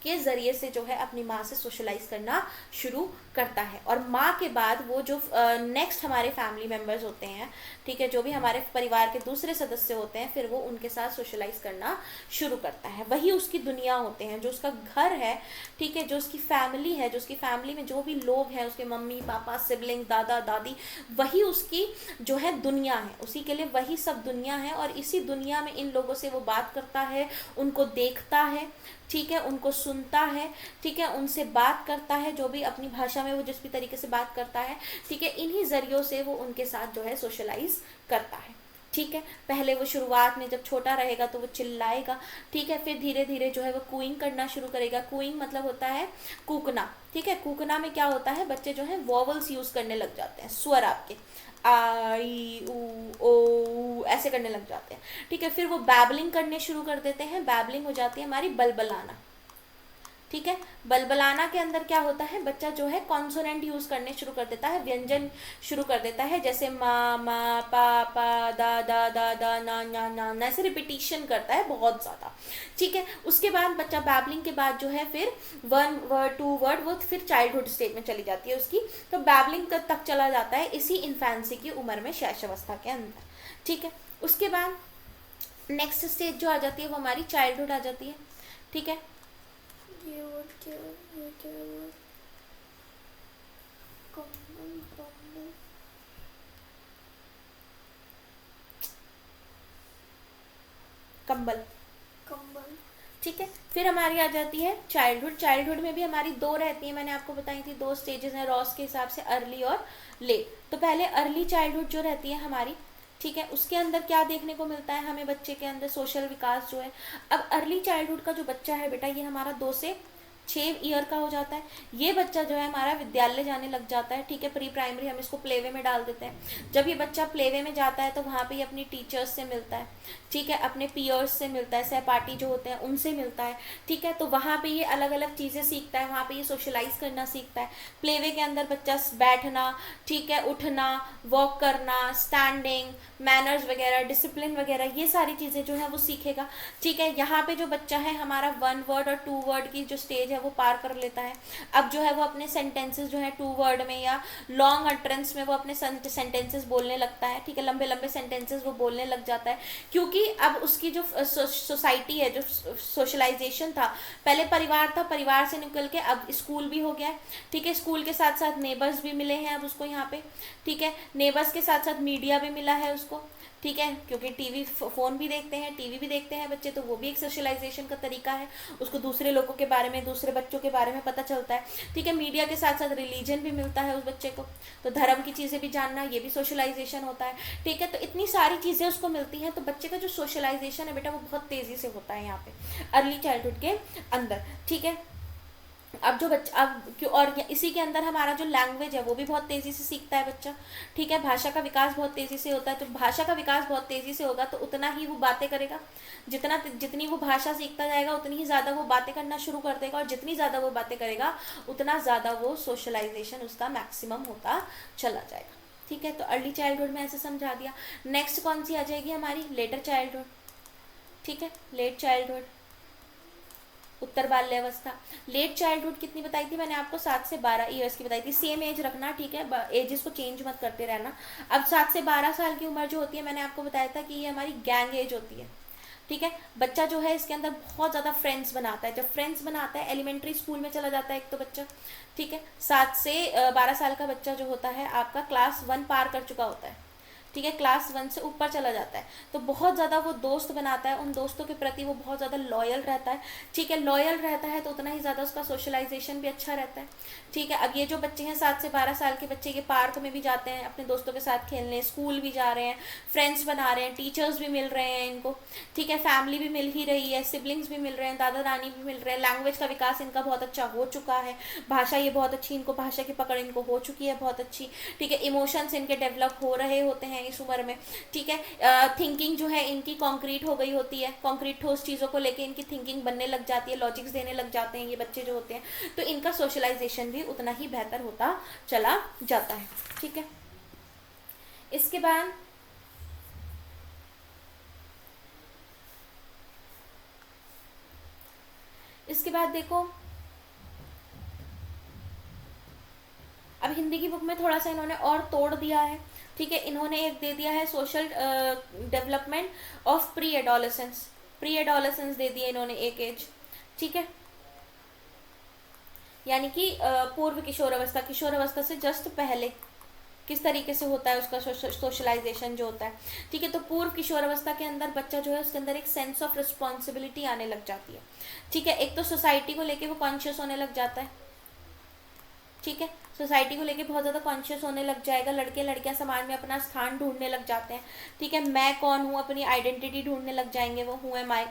के ज़रिए से जो है अपनी माँ से सोशलाइज करना शुरू करता है। और माँ के बाद वो जो नेक्स्ट हमारे फैमिली मेम्बर्स होते हैं, ठीक है, जो भी हमारे परिवार के दूसरे सदस्य होते हैं, फिर वो उनके साथ सोशलाइज करना शुरू करता है। वही उसकी दुनिया होते हैं, जो उसका घर है, ठीक है, जो उसकी फैमिली है, जो उसकी फैमिली में जो भी लोग हैं, उसके मम्मी पापा, सिबलिंग, दादा दादी, वही उसकी जो है दुनिया है, उसी के लिए वही सब दुनिया है। और इसी दुनिया में इन लोगों से वो बात करता है, उनको देखता है, ठीक है, उनको सुनता है, ठीक है, उनसे बात करता है, जो भी अपनी भाषा में वो जिस भी तरीके से बात करता है, ठीक है, इन्हीं जरियों से वो उनके साथ जो है सोशलाइज करता है, ठीक है। पहले वो शुरुआत में जब छोटा रहेगा तो वो चिल्लाएगा, ठीक है, फिर धीरे धीरे जो है वो कूइंग करना शुरू करेगा। कूइंग मतलब होता है कूकना, ठीक है। कूकना में क्या होता है, बच्चे जो है वॉवल्स यूज करने लग जाते हैं, स्वर आपके आ ई ऊ ओ ऐसे करने लग जाते हैं, ठीक है। फिर वो बैबलिंग करने शुरू कर देते हैं, बैबलिंग हो जाती है हमारी बलबलाना, ठीक है। बलबलाना के अंदर क्या होता है, बच्चा जो है कॉन्सोनेंट यूज करने शुरू कर देता है, व्यंजन शुरू कर देता है, जैसे मा मा पा पा दा दा दा दा ना ना ना, ऐसे रिपीटिशन करता है बहुत ज़्यादा, ठीक है। उसके बाद बच्चा बैबलिंग के बाद जो है फिर 1 वर्ड 2 वर्ड, वो फिर चाइल्डहुड स्टेज में चली जाती है उसकी, तो बैबलिंग तक चला जाता है इसी इन्फेंसी की उम्र में, शैशवावस्था के अंदर, ठीक है। उसके बाद नेक्स्ट स्टेज जो आ जाती है वो हमारी चाइल्डहुड आ जाती है, ठीक है। ये वर्ड क्या है, ये क्या है, कम्बल कम्बल, कंबल, कम्बल, ठीक है। फिर हमारी आ जाती है चाइल्डहुड। चाइल्डहुड में भी हमारी 2 रहती है, मैंने आपको बताई थी 2 स्टेजेस हैं रॉस के हिसाब से, अर्ली और लेट। तो पहले अर्ली चाइल्डहुड जो रहती है हमारी, ठीक है, उसके अंदर क्या देखने को मिलता है हमें, बच्चे के अंदर सोशल विकास जो है। अब अर्ली चाइल्डहुड का जो बच्चा है बेटा, ये हमारा 2 से 6 ईयर का हो जाता है, ये बच्चा जो है हमारा विद्यालय जाने लग जाता है। ठीक है, प्री प्राइमरी हम इसको प्लेवे में डाल देते हैं। जब ये बच्चा प्लेवे में जाता है तो वहाँ पे ये अपनी टीचर्स से मिलता है, ठीक है, अपने पीयर्स से मिलता है, सहपाठी जो होते हैं उनसे मिलता है। ठीक है, तो वहाँ पे ये अलग अलग चीज़ें सीखता है, वहाँ पे ये सोशलाइज करना सीखता है। प्लेवे के अंदर बच्चा बैठना, ठीक है, उठना, वॉक करना, स्टैंडिंग, मैनर्स वगैरह, डिसिप्लिन वगैरह, ये सारी चीज़ें जो है वो सीखेगा। ठीक है, यहाँ पे जो बच्चा है हमारा 1 वर्ड और 2 वर्ड की जो स्टेज है वो पार कर लेता है। अब जो है वो अपने सेंटेंसेस जो है 2 वर्ड में या लॉन्ग अटरेंस में वो अपने सेंटेंसेस बोलने लगता है। ठीक है, लंबे लंबे सेंटेंसेस वो बोलने लग जाता है, क्योंकि अब उसकी जो सोसाइटी है, जो सोशलाइजेशन था, पहले परिवार था, परिवार से निकल के अब स्कूल भी हो गया है। ठीक है, स्कूल के साथ साथ नेबर्स भी मिले हैं अब उसको यहाँ पे। ठीक है, नेबर्स के साथ साथ मीडिया भी मिला है उसको। ठीक है, क्योंकि टीवी फ़ोन भी देखते हैं, टीवी भी देखते हैं बच्चे, तो वो भी एक सोशलाइजेशन का तरीका है, उसको दूसरे लोगों के बारे में, दूसरे बच्चों के बारे में पता चलता है। ठीक है, मीडिया के साथ साथ रिलीजन भी मिलता है उस बच्चे को, तो धर्म की चीज़ें भी जानना, ये भी सोशलाइजेशन होता है। ठीक है, तो इतनी सारी चीज़ें उसको मिलती हैं, तो बच्चे का जो सोशलाइजेशन है बेटा वो बहुत तेज़ी से होता है यहाँ पे अर्ली चाइल्डहुड के अंदर। ठीक है, अब जो बच्चा और इसी के अंदर हमारा जो लैंग्वेज है वो भी बहुत तेज़ी से सीखता है बच्चा। ठीक है, भाषा का विकास बहुत तेज़ी से होता है, तो भाषा का विकास बहुत तेज़ी से होगा तो उतना ही वो बातें करेगा। जितनी वो भाषा सीखता जाएगा उतनी ही ज़्यादा वो बातें करना शुरू कर देगा, और जितनी ज़्यादा वो बातें करेगा उतना ज़्यादा वो सोशलाइजेशन उसका मैक्सिमम होता चला जाएगा। ठीक है, तो अर्ली चाइल्डहुड में ऐसे समझा दिया। नेक्स्ट कौन सी आ जाएगी हमारी? Letter childhood. ठीक है, लेट चाइल्डहुड, उत्तर बाल्यावस्था। लेट चाइल्डहुड कितनी बताई थी मैंने आपको? 7 से 12 ईयर्स की बताई थी। सेम एज रखना, ठीक है, एजेस को चेंज मत करते रहना। अब 7 से 12 साल की उम्र जो होती है, मैंने आपको बताया था कि ये हमारी गैंग एज होती है। ठीक है, बच्चा जो है इसके अंदर बहुत ज़्यादा फ्रेंड्स बनाता है। जब फ्रेंड्स बनाता है, एलिमेंट्री स्कूल में चला जाता है एक तो बच्चा। ठीक है, 7 से 12 साल का बच्चा जो होता है आपका क्लास 1 पार कर चुका होता है। ठीक है, क्लास 1 से ऊपर चला जाता है, तो बहुत ज़्यादा वो दोस्त बनाता है, उन दोस्तों के प्रति वो बहुत ज़्यादा लॉयल रहता है। ठीक है, लॉयल रहता है तो उतना ही ज़्यादा उसका सोशलाइजेशन भी अच्छा रहता है। ठीक है, अब ये जो बच्चे हैं 7 से 12 साल के बच्चे, ये पार्क में भी जाते हैं अपने दोस्तों के साथ खेलने, स्कूल भी जा रहे हैं, फ्रेंड्स बना रहे हैं, टीचर्स भी मिल रहे हैं इनको। ठीक है, फैमिली भी मिल ही रही है, सिबलिंग्स भी मिल रहे हैं, दादा दादी भी मिल रहे हैं, लैंग्वेज का विकास इनका बहुत अच्छा हो चुका है, भाषा ये बहुत अच्छी, इनको भाषा की पकड़ इनको हो चुकी है बहुत अच्छी। ठीक है, इमोशंस इनके डेवलप हो रहे होते हैं इस उम्र में। ठीक है, थिंकिंग जो है इनकी कॉन्क्रीट हो गई होती है, कॉन्क्रीट ठोस चीज़ों को लेके इनकी थिंकिंग बनने लग जाती है, लॉजिक्स देने लग जाते हैं ये बच्चे जो होते हैं, तो इनका सोशलाइजेशन भी उतना ही बेहतर होता चला जाता है। ठीक है, इसके बाद देखो, अब हिंदी की बुक में थोड़ा सा इन्होंने और तोड़ दिया है। ठीक है, इन्होंने एक दे दिया है social development of pre adolescence. Pre adolescence दे दिया इन्होंने एक एज। ठीक है, यानी कि पूर्व किशोर अवस्था, किशोर अवस्था से जस्ट पहले किस तरीके से होता है उसका सोशलाइजेशन जो होता है। ठीक है, तो पूर्व किशोर अवस्था के अंदर बच्चा जो है उसके अंदर एक सेंस ऑफ रिस्पॉन्सिबिलिटी आने लग जाती है। ठीक है, एक तो सोसाइटी को लेके वो कॉन्शियस होने लग जाता है। ठीक है, सोसाइटी को लेके बहुत ज़्यादा कॉन्शियस होने लग जाएगा, लड़के लड़कियां समाज में अपना स्थान ढूंढने लग जाते हैं। ठीक है, मैं कौन हूँ, अपनी आइडेंटिटी ढूंढने लग जाएंगे वो, हूँ एम आई।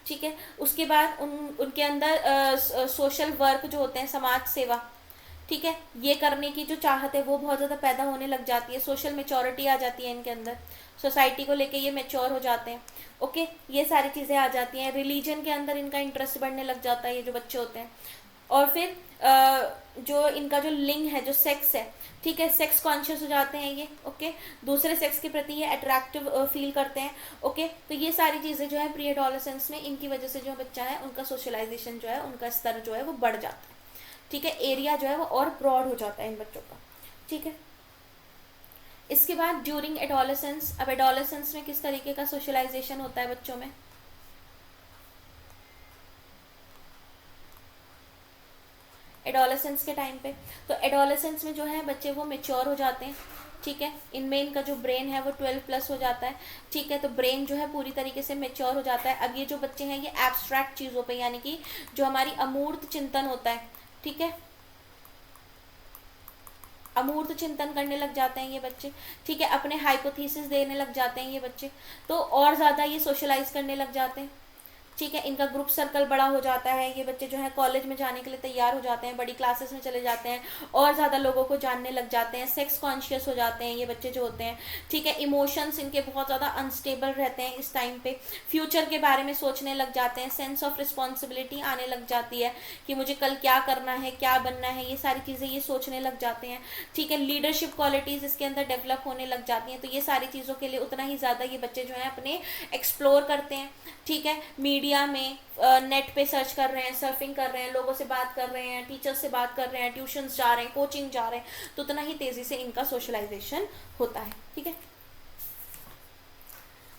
ठीक है, उसके बाद उनके अंदर सोशल वर्क जो होते हैं, समाज सेवा, ठीक है, ये करने की जो चाहत है वो बहुत ज़्यादा पैदा होने लग जाती है। सोशल मेच्योरिटी आ जाती है इनके अंदर, सोसाइटी को लेके ये मेच्योर हो जाते हैं। ओके, ये सारी चीज़ें आ जाती हैं। रिलीजन के अंदर इनका इंटरेस्ट बढ़ने लग जाता है ये जो बच्चे होते हैं। और फिर जो इनका जो लिंग है, जो सेक्स है, ठीक है, सेक्स कॉन्शियस हो जाते हैं ये। ओके, दूसरे सेक्स के प्रति ये अट्रैक्टिव फील करते हैं। ओके, तो ये सारी चीज़ें जो है प्री एडोलेसेंस में, इनकी वजह से जो बच्चा है उनका सोशलाइजेशन जो है, उनका स्तर जो है वो बढ़ जाता है। ठीक है, एरिया जो है वो और ब्रॉड हो जाता है इन बच्चों का। ठीक है, इसके बाद ड्यूरिंग एडोलेसेंस। अब एडोलेसेंस में किस तरीके का सोशलाइजेशन होता है बच्चों में? एडोलेसेंस के टाइम पे, तो एडोलेसेंस में जो है बच्चे वो मेच्योर हो जाते हैं। ठीक है, इनमें इनका जो ब्रेन है वो 12+ हो जाता है। ठीक है, तो ब्रेन जो है पूरी तरीके से मेच्योर हो जाता है। अब ये जो बच्चे हैं ये एब्स्ट्रैक्ट चीज़ों पे, यानी कि जो हमारी अमूर्त चिंतन होता है, ठीक है, अमूर्त चिंतन करने लग जाते हैं ये बच्चे। ठीक है, अपने हाइपोथेसिस देने लग जाते हैं ये बच्चे, तो और ज़्यादा ये सोशलाइज करने लग जाते हैं। ठीक है, इनका ग्रुप सर्कल बड़ा हो जाता है, ये बच्चे जो है कॉलेज में जाने के लिए तैयार हो जाते हैं, बड़ी क्लासेस में चले जाते हैं और ज़्यादा लोगों को जानने लग जाते हैं, सेक्स कॉन्शियस हो जाते हैं ये बच्चे जो होते हैं। ठीक है, इमोशंस इनके बहुत ज़्यादा अनस्टेबल रहते हैं इस टाइम पे, फ्यूचर के बारे में सोचने लग जाते हैं, सेंस ऑफ रिस्पॉन्सिबिलिटी आने लग जाती है कि मुझे कल क्या करना है, क्या बनना है, ये सारी चीज़ें ये सोचने लग जाते हैं। ठीक है, लीडरशिप क्वालिटीज़ इसके अंदर डेवलप होने लग जाती हैं। तो ये सारी चीज़ों के लिए उतना ही ज़्यादा ये बच्चे जो हैं अपने एक्सप्लोर करते हैं। ठीक है, मीडिया में नेट पे सर्च कर रहे हैं, सर्फिंग कर रहे हैं, लोगों से बात कर रहे हैं, टीचर्स से बात कर रहे हैं, ट्यूशन्स जा रहे हैं, कोचिंग जा रहे हैं, तो उतना ही तेज़ी से इनका सोशलाइजेशन होता है। ठीक है,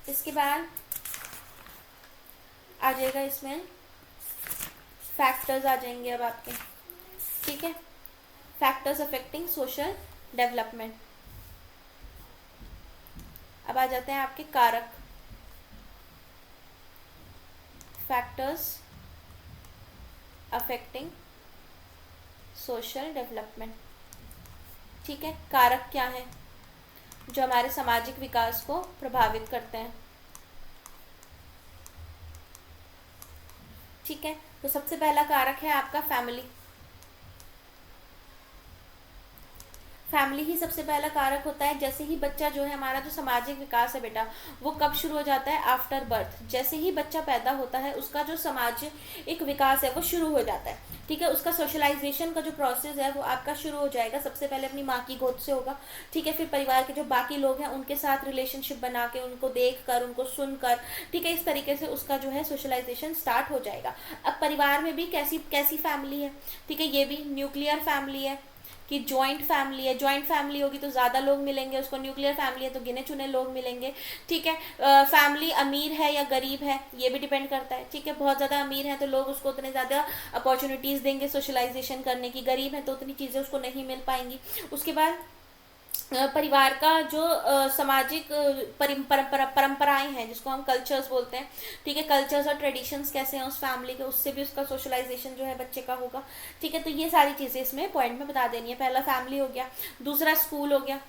इसके बाद आ जाएगा इसमें फैक्टर्स आ जाएंगे अब आपके। ठीक है, फैक्टर्स अफेक्टिंग सोशल डेवलपमेंट। अब आ जाते हैं आपके कारक, फैक्टर्स अफेक्टिंग सोशल डेवलपमेंट। ठीक है, कारक क्या है जो हमारे सामाजिक विकास को प्रभावित करते हैं। ठीक है, तो सबसे पहला कारक है आपका फैमिली। फैमिली ही सबसे पहला कारक होता है। जैसे ही बच्चा जो है, हमारा जो सामाजिक विकास है बेटा, वो कब शुरू हो जाता है? After birth. जैसे ही बच्चा पैदा होता है उसका जो सामाजिक विकास है वो शुरू हो जाता है। ठीक है, उसका सोशलाइजेशन का जो प्रोसेस है वो आपका शुरू हो जाएगा। सबसे पहले अपनी माँ की गोद से होगा। ठीक है, फिर परिवार के जो बाकी लोग हैं उनके साथ रिलेशनशिप बना के, उनको देख कर, उनको सुनकर, ठीक है, इस तरीके से उसका जो है सोशलाइजेशन स्टार्ट हो जाएगा। अब परिवार में भी कैसी कैसी फैमिली है? ठीक है, ये भी न्यूक्लियर फैमिली है कि जॉइंट फैमिली है। जॉइंट फैमिली होगी तो ज़्यादा लोग मिलेंगे उसको, न्यूक्लियर फैमिली है तो गिने चुने लोग मिलेंगे। ठीक है, फैमिली अमीर है या गरीब है ये भी डिपेंड करता है। ठीक है, बहुत ज़्यादा अमीर है तो लोग उसको उतने ज़्यादा अपॉर्चुनिटीज़ देंगे सोशलाइजेशन करने की, गरीब है तो उतनी चीज़ें उसको नहीं मिल पाएंगी। उसके बाद परिवार का जो सामाजिक परंपराएं हैं जिसको हम कल्चर्स बोलते हैं। ठीक है, कल्चर्स और ट्रेडिशंस कैसे हैं उस फैमिली के, उससे भी उसका सोशलाइजेशन जो है बच्चे का होगा। ठीक है, तो ये सारी चीज़ें इसमें पॉइंट में बता देनी है। पहला फैमिली हो गया, दूसरा स्कूल हो गया।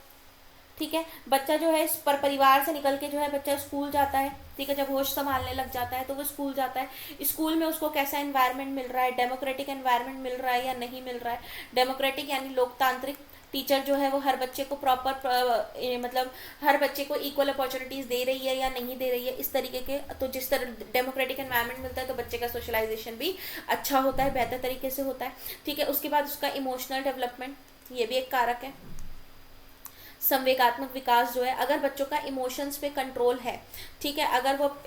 ठीक है, बच्चा जो है इस परिवार से निकल के जो है बच्चा स्कूल जाता है। ठीक है, जब होश संभालने लग जाता है तो वो स्कूल जाता है। स्कूल में उसको कैसा एनवायरनमेंट मिल रहा है, डेमोक्रेटिक एनवायरनमेंट मिल रहा है या नहीं मिल रहा है। डेमोक्रेटिक यानी लोकतांत्रिक। टीचर जो है वो हर बच्चे को प्रॉपर मतलब हर बच्चे को इक्वल अपॉर्चुनिटीज़ दे रही है या नहीं दे रही है, इस तरीके के। तो जिस तरह डेमोक्रेटिक एनवायरनमेंट मिलता है तो बच्चे का सोशलाइजेशन भी अच्छा होता है, बेहतर तरीके से होता है। ठीक है, उसके बाद उसका इमोशनल डेवलपमेंट, ये भी एक कारक है। संवेगात्मक विकास जो है, अगर बच्चों का इमोशंस पे कंट्रोल है, ठीक है, अगर वो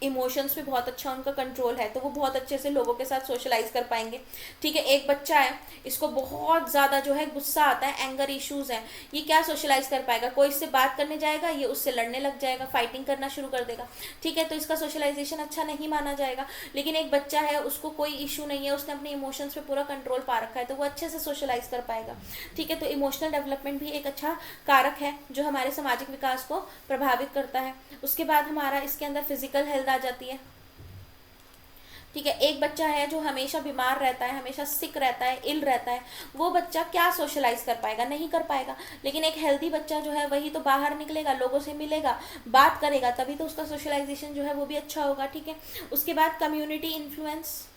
इमोशंस पे बहुत अच्छा उनका कंट्रोल है तो वो बहुत अच्छे से लोगों के साथ सोशलाइज कर पाएंगे। ठीक है, एक बच्चा है, इसको बहुत ज़्यादा जो है गुस्सा आता है, एंगर इश्यूज हैं, ये क्या सोशलाइज कर पाएगा? कोई इससे बात करने जाएगा ये उससे लड़ने लग जाएगा, फाइटिंग करना शुरू कर देगा। ठीक है, तो इसका सोशलाइजेशन अच्छा नहीं माना जाएगा। लेकिन एक बच्चा है, उसको कोई इशू नहीं है, उसने अपने इमोशंस पे पूरा कंट्रोल पा रखा है तो वो अच्छे से सोशलाइज कर पाएगा। ठीक है, तो इमोशनल डेवलपमेंट भी एक अच्छा कारक है जो हमारे सामाजिक विकास को प्रभावित करता है। उसके बाद हमारा इसके अंदर फिजिकल हेल्थ आ जाती है। ठीक है, एक बच्चा है जो हमेशा बीमार रहता है, हमेशा सिक रहता है, इल रहता है, वो बच्चा क्या सोशलाइज कर पाएगा? नहीं कर पाएगा। लेकिन एक हेल्दी बच्चा जो है वही तो बाहर निकलेगा, लोगों से मिलेगा, बात करेगा, तभी तो उसका सोशलाइजेशन जो है वो भी अच्छा होगा। ठीक है, उसके बाद कम्युनिटी इन्फ्लुएंस,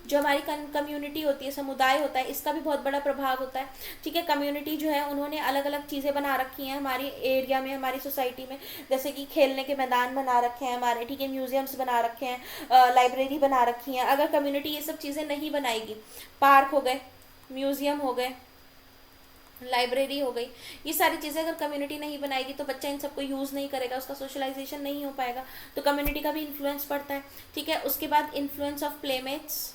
जो हमारी कम्युनिटी होती है, समुदाय होता है, इसका भी बहुत बड़ा प्रभाव होता है। ठीक है, कम्युनिटी जो है उन्होंने अलग अलग चीज़ें बना रखी हैं हमारी एरिया में, हमारी सोसाइटी में, जैसे कि खेलने के मैदान बना रखे हैं हमारे। ठीक है, म्यूजियम्स बना रखे हैं, लाइब्रेरी बना रखी हैं। अगर कम्युनिटी ये सब चीज़ें नहीं बनाएगी, पार्क हो गए, म्यूजियम हो गए, लाइब्रेरी हो गई, ये सारी चीज़ें अगर कम्युनिटी नहीं बनाएगी तो बच्चा इन सबको यूज़ नहीं करेगा, उसका सोशलाइजेशन नहीं हो पाएगा। तो कम्युनिटी का भी इन्फ्लुएंस पड़ता है। ठीक है, उसके बाद influence of playmates,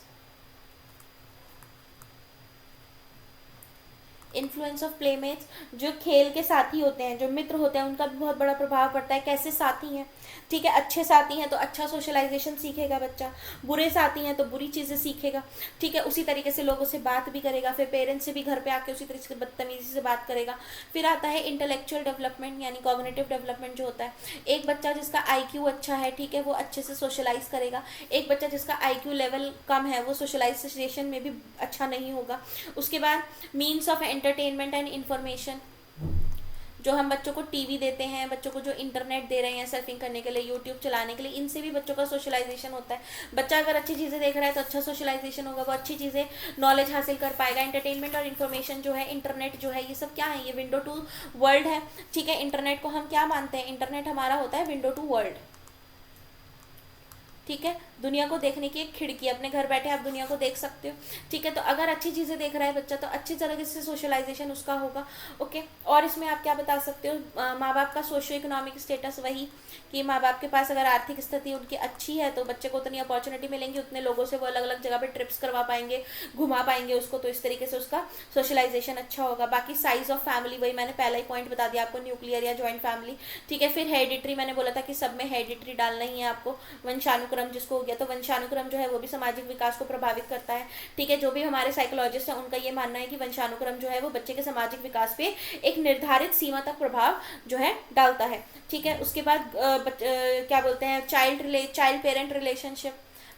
influence of playmates, जो खेल के साथी होते हैं, जो मित्र होते हैं, उनका भी बहुत बड़ा प्रभाव पड़ता है। कैसे साथी हैं? ठीक है, अच्छे साथी हैं तो अच्छा सोशलाइजेशन सीखेगा बच्चा, बुरे साथी हैं तो बुरी चीज़ें सीखेगा। ठीक है, उसी तरीके से लोगों से बात भी करेगा, फिर पेरेंट्स से भी घर पे आके उसी तरीके से बदतमीजी से बात करेगा। फिर आता है इंटेलेक्चुअल डेवलपमेंट यानी कॉग्निटिव डेवलपमेंट जो होता है। एक बच्चा जिसका IQ अच्छा है, ठीक है, वो अच्छे से सोशलाइज करेगा। एक बच्चा जिसका IQ लेवल कम है वो सोशलाइजेशन में भी अच्छा नहीं होगा। उसके बाद means of entertainment and information, जो हम बच्चों को टीवी देते हैं, बच्चों को जो इंटरनेट दे रहे हैं सर्फिंग करने के लिए, यूट्यूब चलाने के लिए, इनसे भी बच्चों का सोशलाइजेशन होता है। बच्चा अगर अच्छी चीज़ें देख रहा है तो अच्छा सोशलाइजेशन होगा, वो अच्छी चीज़ें नॉलेज हासिल कर पाएगा। एंटरटेनमेंट और इन्फॉर्मेशन जो है, इंटरनेट जो है, ये सब क्या है, ये विंडो टू वर्ल्ड है। ठीक है, इंटरनेट को हम क्या मानते हैं, इंटरनेट हमारा होता है विंडो टू वर्ल्ड। ठीक है, दुनिया को देखने की एक खिड़की, अपने घर बैठे आप दुनिया को देख सकते हो। ठीक है, तो अगर अच्छी चीज़ें देख रहा है बच्चा तो अच्छी तरह से सोशलाइजेशन उसका होगा। ओके, और इसमें आप क्या बता सकते हो, माँ बाप का सोशियो इकोनॉमिक स्टेटस, वही कि माँ बाप के पास अगर आर्थिक स्थिति उनकी अच्छी है तो बच्चे को उतनी अपॉर्चुनिटी मिलेंगी, उतने लोगों से वो अलग अलग जगह पे ट्रिप्स करवा पाएंगे, घुमा पाएंगे उसको, तो इस तरीके से उसका सोशलाइजेशन अच्छा होगा। बाकी साइज ऑफ फैमिली, वही मैंने पहला ही पॉइंट बता दिया आपको, न्यूक्लियर या जॉइंट फैमिली। ठीक है, फिर हेरिडिटरी, मैंने बोला था कि सब में हेरिडिटरी डालना ही है आपको, वंशानुक्रम जिसको हो गया, तो वंशानुक्रम जो है वो भी सामाजिक विकास को प्रभावित करता है। ठीक है, जो भी हमारे साइकोलॉजिस्ट हैं उनका ये मानना है कि वंशानुक्रम जो है वो बच्चे के सामाजिक विकास पे एक निर्धारित सीमा तक प्रभाव जो है डालता है। ठीक है, उसके बाद क्या बोलते हैं, चाइल्ड पेरेंट रिलेशनशिप,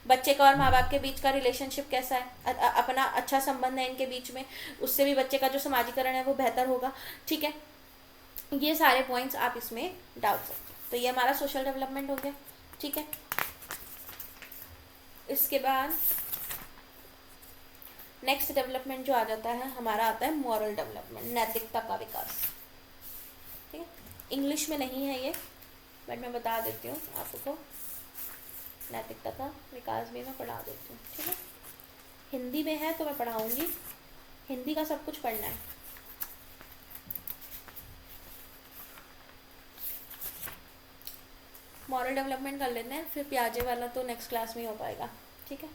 बच्चे का और माँ बाप के बीच का रिलेशनशिप कैसा है, अपना अच्छा संबंध है इनके बीच में, उससे भी बच्चे का जो समाजीकरण है वो बेहतर होगा। ठीक है, ये सारे पॉइंट्स आप इसमें डाल सकते हो। तो ये हमारा सोशल डेवलपमेंट हो गया। ठीक है, इसके बाद नेक्स्ट डेवलपमेंट जो आ जाता है हमारा, आता है मॉरल डेवलपमेंट, नैतिकता का विकास। ठीक है, इंग्लिश में नहीं है ये, बट मैं बता देती हूँ आपको, नैतिकता का विकास भी मैं पढ़ा देती हूँ। ठीक है, हिंदी में है तो मैं पढ़ाऊँगी, हिंदी का सब कुछ पढ़ना है। मॉरल डेवलपमेंट कर लेते हैं, फिर प्याजे वाला तो नेक्स्ट क्लास में ही हो पाएगा। ठीक है,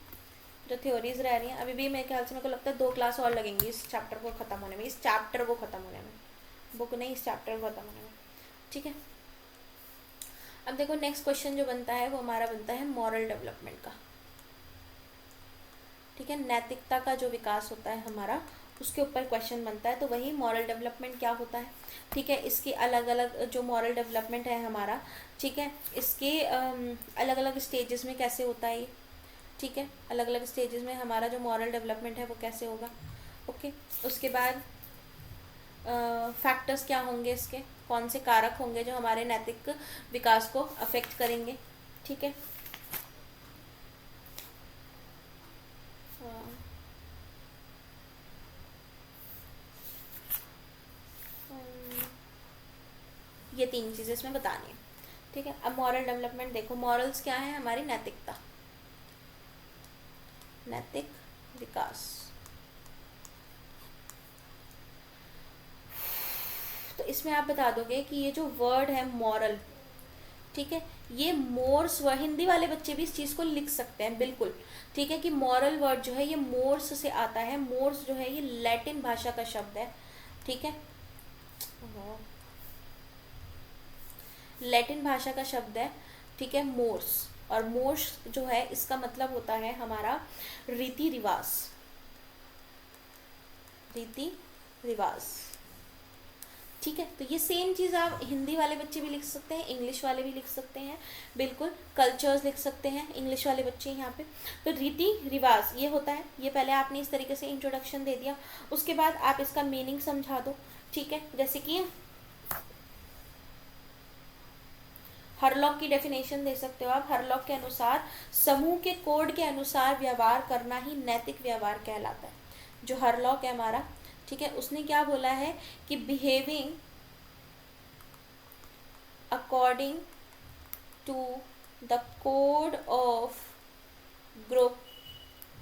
जो थ्योरीज रह रही हैं अभी भी, मेरे ख्याल से मेरे को लगता है 2 क्लास और लगेंगी इस चैप्टर को ख़त्म होने में, इस चैप्टर को ख़त्म होने में, बुक नहीं, इस चैप्टर को ख़त्म होने में। ठीक है, अब देखो नेक्स्ट क्वेश्चन जो बनता है वो हमारा बनता है मॉरल डेवलपमेंट का। ठीक है, नैतिकता का जो विकास होता है हमारा, उसके ऊपर क्वेश्चन बनता है, तो वही मॉरल डेवलपमेंट क्या होता है। ठीक है, इसकी अलग अलग जो मॉरल डेवलपमेंट है हमारा, ठीक है, इसके अलग अलग स्टेजेस में कैसे होता है ये। ठीक है, अलग अलग स्टेजेस में हमारा जो मॉरल डेवलपमेंट है वो कैसे होगा। ओके, उसके बाद फैक्टर्स क्या होंगे इसके, कौन से कारक होंगे जो हमारे नैतिक विकास को अफेक्ट करेंगे। ठीक है, ये 3 चीज़ें इसमें बतानी है। ठीक है, अब मॉरल डेवलपमेंट देखो, मॉरल्स क्या है, हमारी नैतिकता, नैतिक विकास। तो इसमें आप बता दोगे कि ये जो वर्ड है मॉरल, ठीक है, ये मोर्स वर्ड, हिंदी वाले बच्चे भी इस चीज़ को लिख सकते हैं बिल्कुल। ठीक है, कि मॉरल वर्ड जो है ये मोर्स से आता है, मोर्स जो है ये लैटिन भाषा का शब्द है। ठीक है, लैटिन भाषा का शब्द है। ठीक है, मोर्स, और मोर्स जो है इसका मतलब होता है हमारा रीति रिवाज, रीति रिवाज। ठीक है, तो ये सेम चीज़ आप हिंदी वाले बच्चे भी लिख सकते हैं, इंग्लिश वाले भी लिख सकते हैं, बिल्कुल कल्चर्स लिख सकते हैं इंग्लिश वाले बच्चे यहाँ पे। तो रीति रिवाज ये होता है, ये पहले आपने इस तरीके से इंट्रोडक्शन दे दिया, उसके बाद आप इसका मीनिंग समझा दो। ठीक है, जैसे कि हरलॉक की डेफिनेशन दे सकते हो आप, हरलॉक के अनुसार समूह के कोड के अनुसार व्यवहार करना ही नैतिक व्यवहार कहलाता है। जो हरलॉक है हमारा, ठीक है, उसने क्या बोला है कि behaving according to the code of group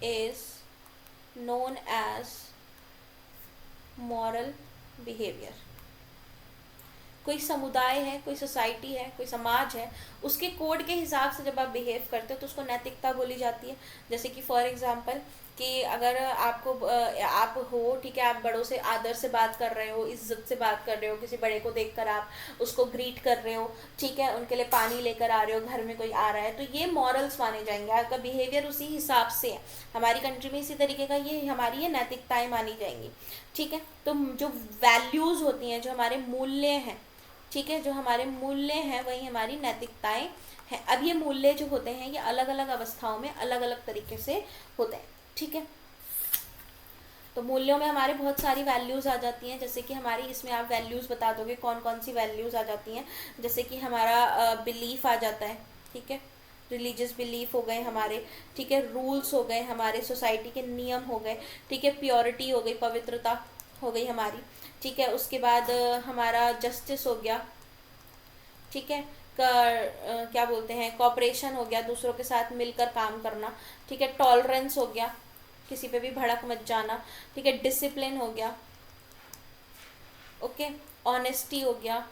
is known as moral behaviour. कोई समुदाय है, कोई सोसाइटी है, कोई समाज है, उसके कोड के हिसाब से जब आप बिहेव करते हो तो उसको नैतिकता बोली जाती है। जैसे कि फॉर एग्जांपल कि अगर आपको आप हो, ठीक है, आप बड़ों से आदर से बात कर रहे हो, इज्जत से बात कर रहे हो, किसी बड़े को देखकर आप उसको ग्रीट कर रहे हो, ठीक है, उनके लिए पानी लेकर आ रहे हो, घर में कोई आ रहा है, तो ये मॉरल्स माने जाएंगे। आपका बिहेवियर उसी हिसाब से है। हमारी कंट्री में इसी तरीके का ये हमारी ये नैतिकताएँ मानी जाएंगी। ठीक है, तो जो वैल्यूज़ होती हैं, जो हमारे मूल्य हैं, ठीक है, जो हमारे मूल्य हैं वही हमारी नैतिकताएं हैं। अब ये मूल्य जो होते हैं ये अलग अलग अवस्थाओं में अलग अलग तरीके से होते हैं। ठीक है, तो मूल्यों में हमारे बहुत सारी वैल्यूज़ आ जाती हैं, जैसे कि हमारी इसमें आप वैल्यूज़ बता दोगे कौन कौन सी वैल्यूज़ आ जाती हैं। जैसे कि हमारा बिलीफ आ जाता है, ठीक है, रिलीजियस बिलीफ हो गए हमारे, ठीक है, रूल्स हो गए हमारे, सोसाइटी के नियम हो गए, ठीक है, प्योरिटी हो गई, पवित्रता हो गई हमारी, ठीक है, उसके बाद हमारा जस्टिस हो गया, ठीक है, क्या बोलते हैं, कॉपरेशन हो गया, दूसरों के साथ मिलकर काम करना, ठीक है, टॉलरेंस हो गया, किसी पे भी भड़क मत जाना, ठीक है, डिसिप्लिन हो गया, ओके, ऑनेस्टी हो गया,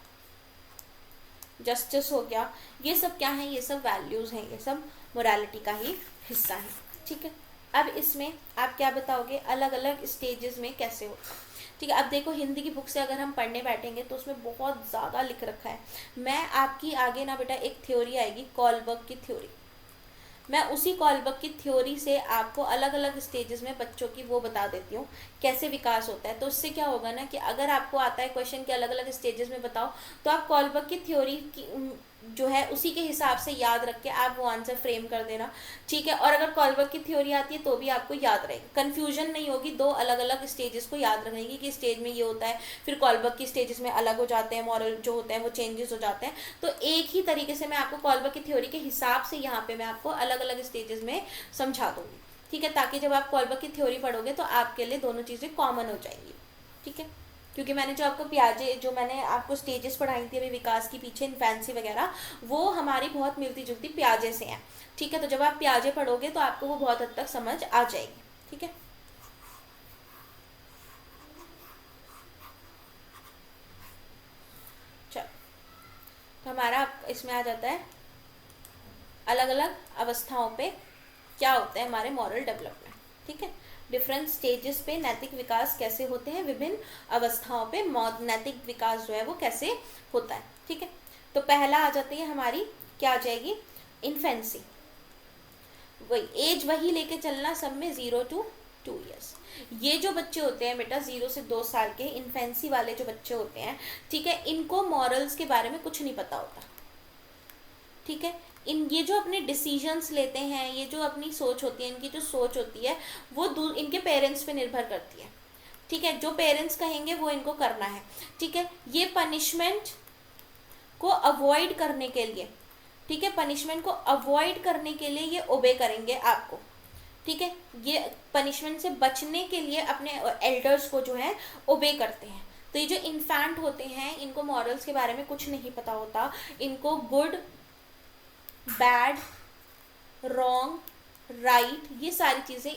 जस्टिस हो गया। ये सब क्या है, ये सब वैल्यूज़ हैं, ये सब मोरालिटी का ही हिस्सा है, ठीक है। अब इसमें आप क्या बताओगे अलग अलग स्टेजेस में कैसे होता है, ठीक है। अब देखो हिंदी की बुक से अगर हम पढ़ने बैठेंगे तो उसमें बहुत ज़्यादा लिख रखा है। मैं आपकी आगे ना बेटा एक थ्योरी आएगी, कॉलबर्ग की थ्योरी, मैं उसी कॉलबर्ग की थ्योरी से आपको अलग अलग स्टेजेस में बच्चों की वो बता देती हूँ कैसे विकास होता है। तो उससे क्या होगा ना कि अगर आपको आता है क्वेश्चन के अलग अलग स्टेजेस में बताओ, तो आप कॉलबर्ग की थ्योरी की जो है उसी के हिसाब से याद रख के आप वो आंसर फ्रेम कर देना, ठीक है। और अगर कॉलबर्ग की थ्योरी आती है तो भी आपको याद रहेगी, कन्फ्यूजन नहीं होगी, दो अलग अलग स्टेजेस को याद रखेंगे कि स्टेज में ये होता है, फिर कॉलबर्ग की स्टेजेस में अलग हो जाते हैं, मॉरल जो होते हैं वो चेंजेस हो जाते हैं। तो एक ही तरीके से मैं आपको कॉलबर्ग की थ्योरी के हिसाब से यहाँ पे मैं आपको अलग अलग स्टेजेस में समझा दूंगी, ठीक है, ताकि जब आप कॉलबर्ग की थ्योरी पढ़ोगे तो आपके लिए दोनों चीज़ें कॉमन हो जाएंगी, ठीक है। क्योंकि मैंने जो आपको पियाजे जो मैंने आपको स्टेजेस पढ़ाई थी अभी विकास की पीछे इन्फेंसी वगैरह, वो हमारी बहुत मिलती जुलती पियाजे से हैं, ठीक है। तो जब आप पियाजे पढ़ोगे तो आपको वो बहुत हद तक समझ आ जाएगी, ठीक है। चलो, तो हमारा इसमें आ जाता है अलग अलग अवस्थाओं पे क्या होता है हमारे मॉरल डेवलपमेंट, ठीक है। डिफरेंट स्टेजेस पे नैतिक विकास कैसे होते हैं, विभिन्न अवस्थाओं पे नैतिक विकास जो है वो कैसे होता है, ठीक है। तो पहला आ जाती है हमारी, क्या आ जाएगी, इन्फेंसी, वही एज वही लेके चलना सब में 0 to 2 ईयर्स। ये जो बच्चे होते हैं बेटा 0 से 2 साल के इन्फेंसी वाले जो बच्चे होते हैं, ठीक है, इनको मॉरल्स के बारे में कुछ नहीं पता होता, ठीक है। ये जो अपने डिसीजंस लेते हैं, ये जो अपनी सोच होती है, इनकी जो सोच होती है वो इनके पेरेंट्स पे निर्भर करती है, ठीक है। जो पेरेंट्स कहेंगे वो इनको करना है, ठीक है। ये पनिशमेंट को अवॉइड करने के लिए, ठीक है, पनिशमेंट को अवॉइड करने के लिए ये ओबे करेंगे आपको, ठीक है। ये पनिशमेंट से बचने के लिए अपने एल्डर्स को जो है ओबे करते हैं। तो ये जो इन्फेंट होते हैं इनको मॉरल्स के बारे में कुछ नहीं पता होता, इनको गुड बैड रॉन्ग राइट ये सारी चीज़ें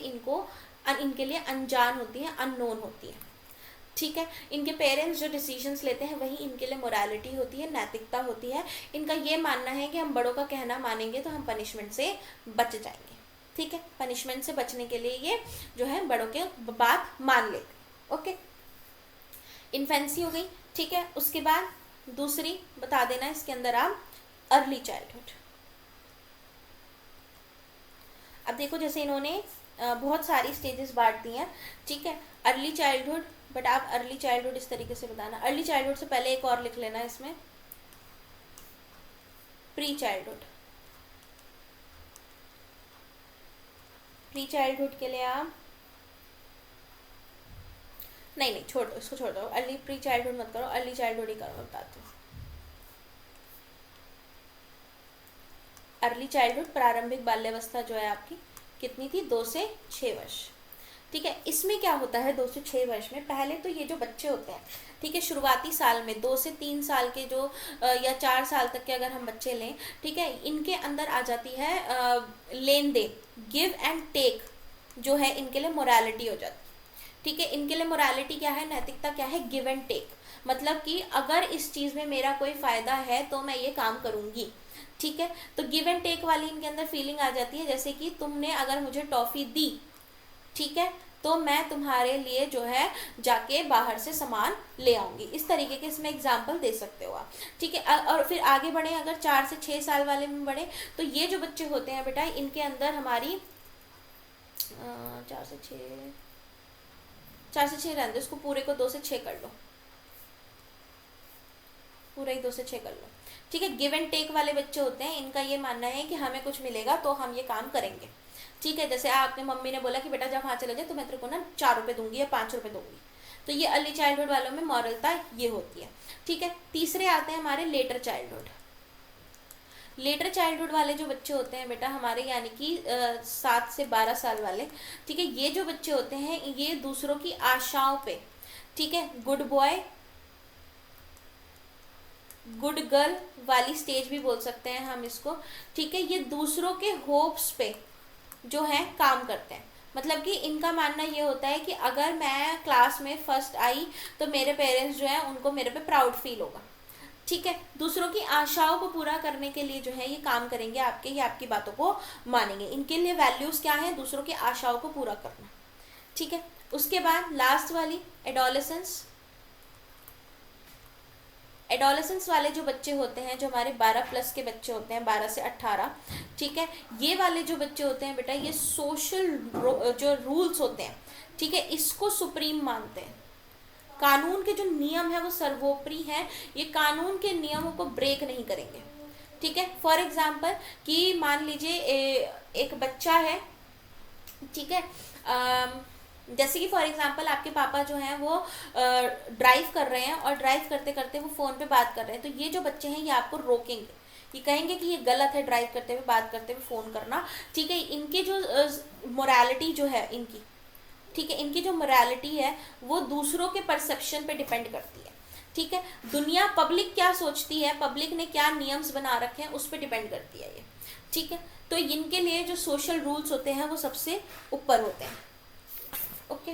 इनके लिए अनजान होती हैं, अननोन होती हैं, ठीक है। इनके पेरेंट्स जो डिसीजंस लेते हैं वही इनके लिए मोरालिटी होती है, नैतिकता होती है। इनका ये मानना है कि हम बड़ों का कहना मानेंगे तो हम पनिशमेंट से बच जाएंगे, ठीक है। पनिशमेंट से बचने के लिए ये जो है बड़ों के बात मान लेते, ओके। इन्फेंसी हो गई, ठीक है। उसके बाद दूसरी बता देना इसके अंदर आप, अर्ली चाइल्डहुड। अब देखो जैसे इन्होंने बहुत सारी स्टेजेस बांट दी हैं, ठीक है। अर्ली चाइल्डहुड, बट आप अर्ली चाइल्डहुड इस तरीके से बताना, अर्ली चाइल्डहुड से पहले एक और लिख लेना इसमें, प्री चाइल्डहुड। प्री चाइल्डहुड के लिए आप नहीं छोड़ दो, इसको छोड़ दो, अर्ली प्री चाइल्डहुड मत करो, अर्ली चाइल्डहुड ही करो, बताती हूँ। अर्ली चाइल्डहुड प्रारंभिक बाल्यावस्था जो है आपकी कितनी थी, 2 से 6 वर्ष, ठीक है। इसमें क्या होता है 2 से 6 वर्ष में, पहले तो ये जो बच्चे होते हैं, ठीक है, शुरुआती साल में 2 से 3 साल के जो या 4 साल तक के अगर हम बच्चे लें, ठीक है, इनके अंदर आ जाती है लेन देन, गिव एंड टेक जो है इनके लिए मोरालिटी हो जाती है, ठीक है। इनके लिए मोरालिटी क्या है, नैतिकता क्या है, गिव एंड टेक, मतलब कि अगर इस चीज़ में मेरा कोई फ़ायदा है तो मैं ये काम करूँगी, ठीक है। तो गिव एंड टेक वाली इनके अंदर फीलिंग आ जाती है, जैसे कि तुमने अगर मुझे टॉफ़ी दी, ठीक है, तो मैं तुम्हारे लिए जो है जाके बाहर से सामान ले आऊँगी, इस तरीके के इसमें एग्जाम्पल दे सकते हो आप, ठीक है। और फिर आगे बढ़े, अगर 4 से 6 साल वाले में बढ़े तो ये जो बच्चे होते हैं बेटा इनके अंदर हमारी 4 से 6 रहने दो, इसको पूरे को 2 से 6 कर लो, पूरा ही 2 से 6 कर लो, ठीक है। गिव एंड टेक वाले बच्चे होते हैं, इनका ये मानना है कि हमें कुछ मिलेगा तो हम ये काम करेंगे, ठीक है, जैसे आपने मम्मी ने बोला कि बेटा जब वहाँ चले जाए तो मैं तेरे को ना 4 रुपये दूंगी या 5 रुपये दूंगी, तो ये अर्ली चाइल्डहुड वालों में मॉरलता ये होती है। ठीक है, तीसरे आते हैं हमारे लेटर चाइल्डहुड। लेटर चाइल्डहुड वाले जो बच्चे होते हैं बेटा हमारे, यानी कि 7 से 12 साल वाले, ठीक है, ये जो बच्चे होते हैं ये दूसरों की आशाओं पे, ठीक है, गुड बॉय गुड गर्ल वाली स्टेज भी बोल सकते हैं हम इसको, ठीक है, ये दूसरों के होप्स पे जो है काम करते हैं। मतलब कि इनका मानना ये होता है कि अगर मैं क्लास में फर्स्ट आई तो मेरे पेरेंट्स जो है उनको मेरे पे प्राउड फील होगा। ठीक है, दूसरों की आशाओं को पूरा करने के लिए जो है ये काम करेंगे आपके, ये आपकी बातों को मानेंगे। इनके लिए वैल्यूज क्या है? दूसरों की आशाओं को पूरा करना। ठीक है, उसके बाद लास्ट वाली एडोलेसेंस। एडोलेसेंस वाले जो बच्चे होते हैं, जो हमारे 12+ के बच्चे होते हैं, 12 से 18, ठीक है, ये वाले जो बच्चे होते हैं बेटा ये सोशल जो रूल्स होते हैं, ठीक है, इसको सुप्रीम मानते हैं। कानून के जो नियम है वो सर्वोपरि हैं, ये कानून के नियमों को ब्रेक नहीं करेंगे। ठीक है, फॉर एग्जाम्पल कि मान लीजिए एक बच्चा है, ठीक है, जैसे कि फॉर एग्जांपल आपके पापा जो हैं वो ड्राइव कर रहे हैं और ड्राइव करते करते वो फ़ोन पे बात कर रहे हैं, तो ये जो बच्चे हैं ये आपको रोकेंगे, ये कहेंगे कि ये गलत है ड्राइव करते हुए बात करते हुए फ़ोन करना। ठीक है, इनके जो मोरालिटी जो है इनकी, ठीक है, इनकी जो मोरालिटी है वो दूसरों के परसेप्शन पे डिपेंड करती है। ठीक है, दुनिया पब्लिक क्या सोचती है, पब्लिक ने क्या नियम्स बना रखे हैं उस पर डिपेंड करती है ये। ठीक है, तो इनके लिए जो सोशल रूल्स होते हैं वो सबसे ऊपर होते हैं। ओके,